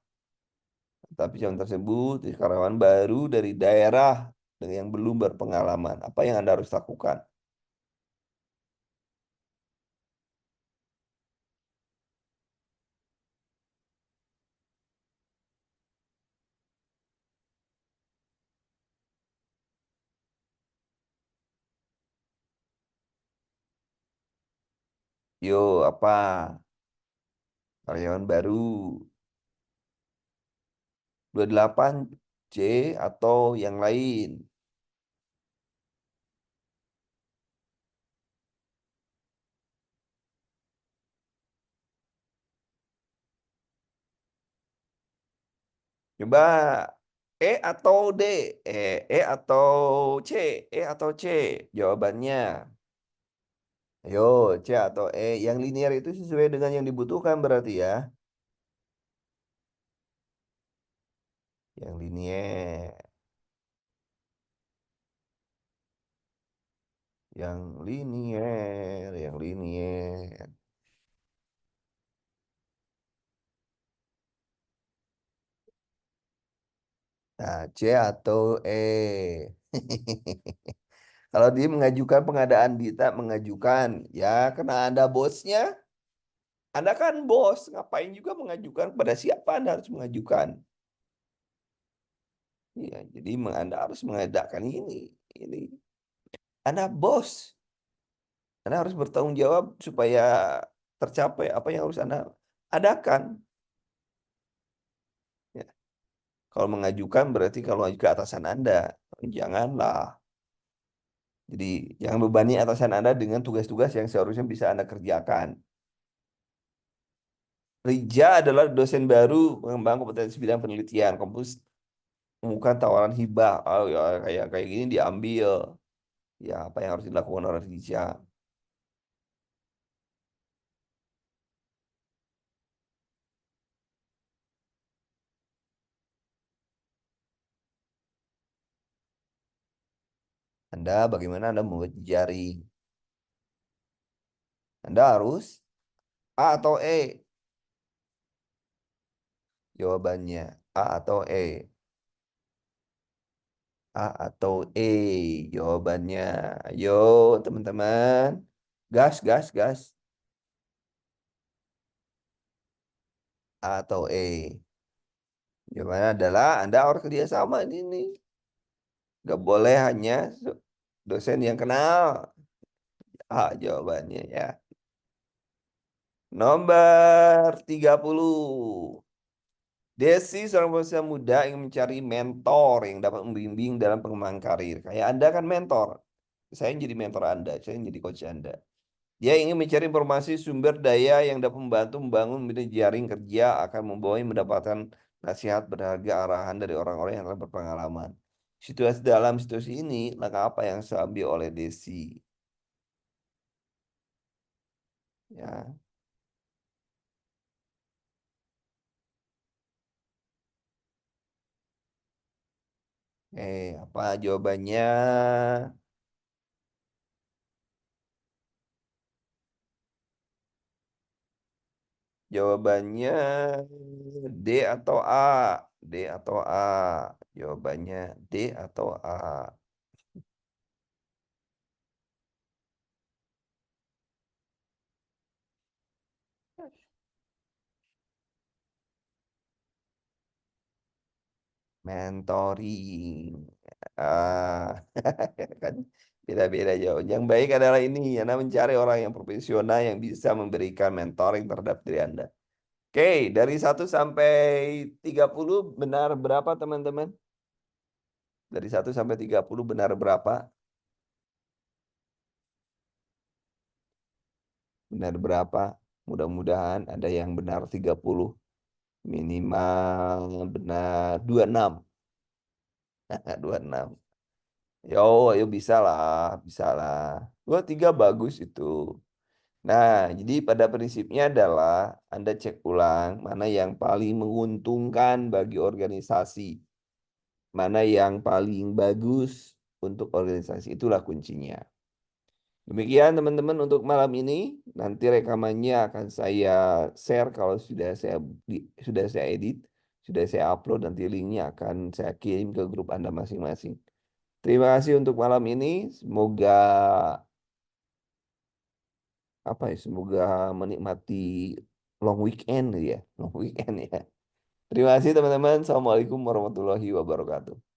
Tapi cabang tersebut karyawan baru dari daerah dengan yang belum berpengalaman. Apa yang Anda harus lakukan? Yo, apa? Karyawan baru. 28 C atau yang lain. Coba E atau D? E atau C? E atau C? Jawabannya. Ayo, C atau E. Yang linear itu sesuai dengan yang dibutuhkan berarti ya. Yang linier. Yang linier. Yang linier. Nah, C atau E. Kalau dia mengajukan pengadaan Dita mengajukan, ya karena Anda bosnya, Anda kan bos, ngapain juga mengajukan kepada siapa Anda harus mengajukan. Iya, jadi Anda harus mengadakan ini. Ini Anda bos, Anda harus bertanggung jawab supaya tercapai apa yang harus Anda adakan. Ya. Kalau mengajukan berarti kalau ke atasan Anda, janganlah. Jadi jangan bebani atasan Anda dengan tugas-tugas yang seharusnya bisa Anda kerjakan. Rija adalah dosen baru mengembangkan kompetensi bidang penelitian. Kampus menemukan tawaran hibah. Oh, ya, kayak kayak gini diambil. Ya, apa yang harus dilakukan oleh Rija? Anda bagaimana Anda membuat jaring? Anda harus A atau E? Jawabannya A atau E? A atau E? Jawabannya. Ayo, teman-teman. Gas, gas, gas. A atau E? Jawabannya adalah Anda harus kerjasama ini. Gak boleh hanya dosen yang kenal. A jawabannya ya. Nomor 30. Desi, seorang pengusaha muda yang mencari mentor yang dapat membimbing dalam pengembangan karir. Kayak Anda kan mentor. Saya yang jadi mentor Anda, saya yang jadi coach Anda. Dia ingin mencari informasi sumber daya yang dapat membantu membangun jaring kerja akan membawanya mendapatkan nasihat berharga, arahan dari orang-orang yang telah berpengalaman. Situasi dalam situasi ini, langkah apa yang saya ambil oleh Desi? Ya, apa jawabannya? Jawabannya D atau A? D atau A? Jawabannya D atau A? Mentoring. Ah, kan beda-beda jauh. Yang baik adalah ini, Anda mencari orang yang profesional yang bisa memberikan mentoring terhadap diri Anda. Oke, dari 1 sampai 30 benar berapa teman-teman? Dari 1 sampai 30 benar berapa? Benar berapa? Mudah-mudahan ada yang benar 30. Minimal benar 26. 26. Yo, ayo bisa lah, bisa lah. 23 bagus itu. Nah, jadi pada prinsipnya adalah Anda cek ulang mana yang paling menguntungkan bagi organisasi, mana yang paling bagus untuk organisasi. Itulah kuncinya. Demikian teman-teman untuk malam ini. Nanti rekamannya akan saya share kalau sudah saya edit, sudah saya upload, nanti linknya akan saya kirim ke grup Anda masing-masing. Terima kasih untuk malam ini. Semoga semoga menikmati long weekend ya, long weekend ya. Terima kasih teman-teman. Assalamualaikum warahmatullahi wabarakatuh.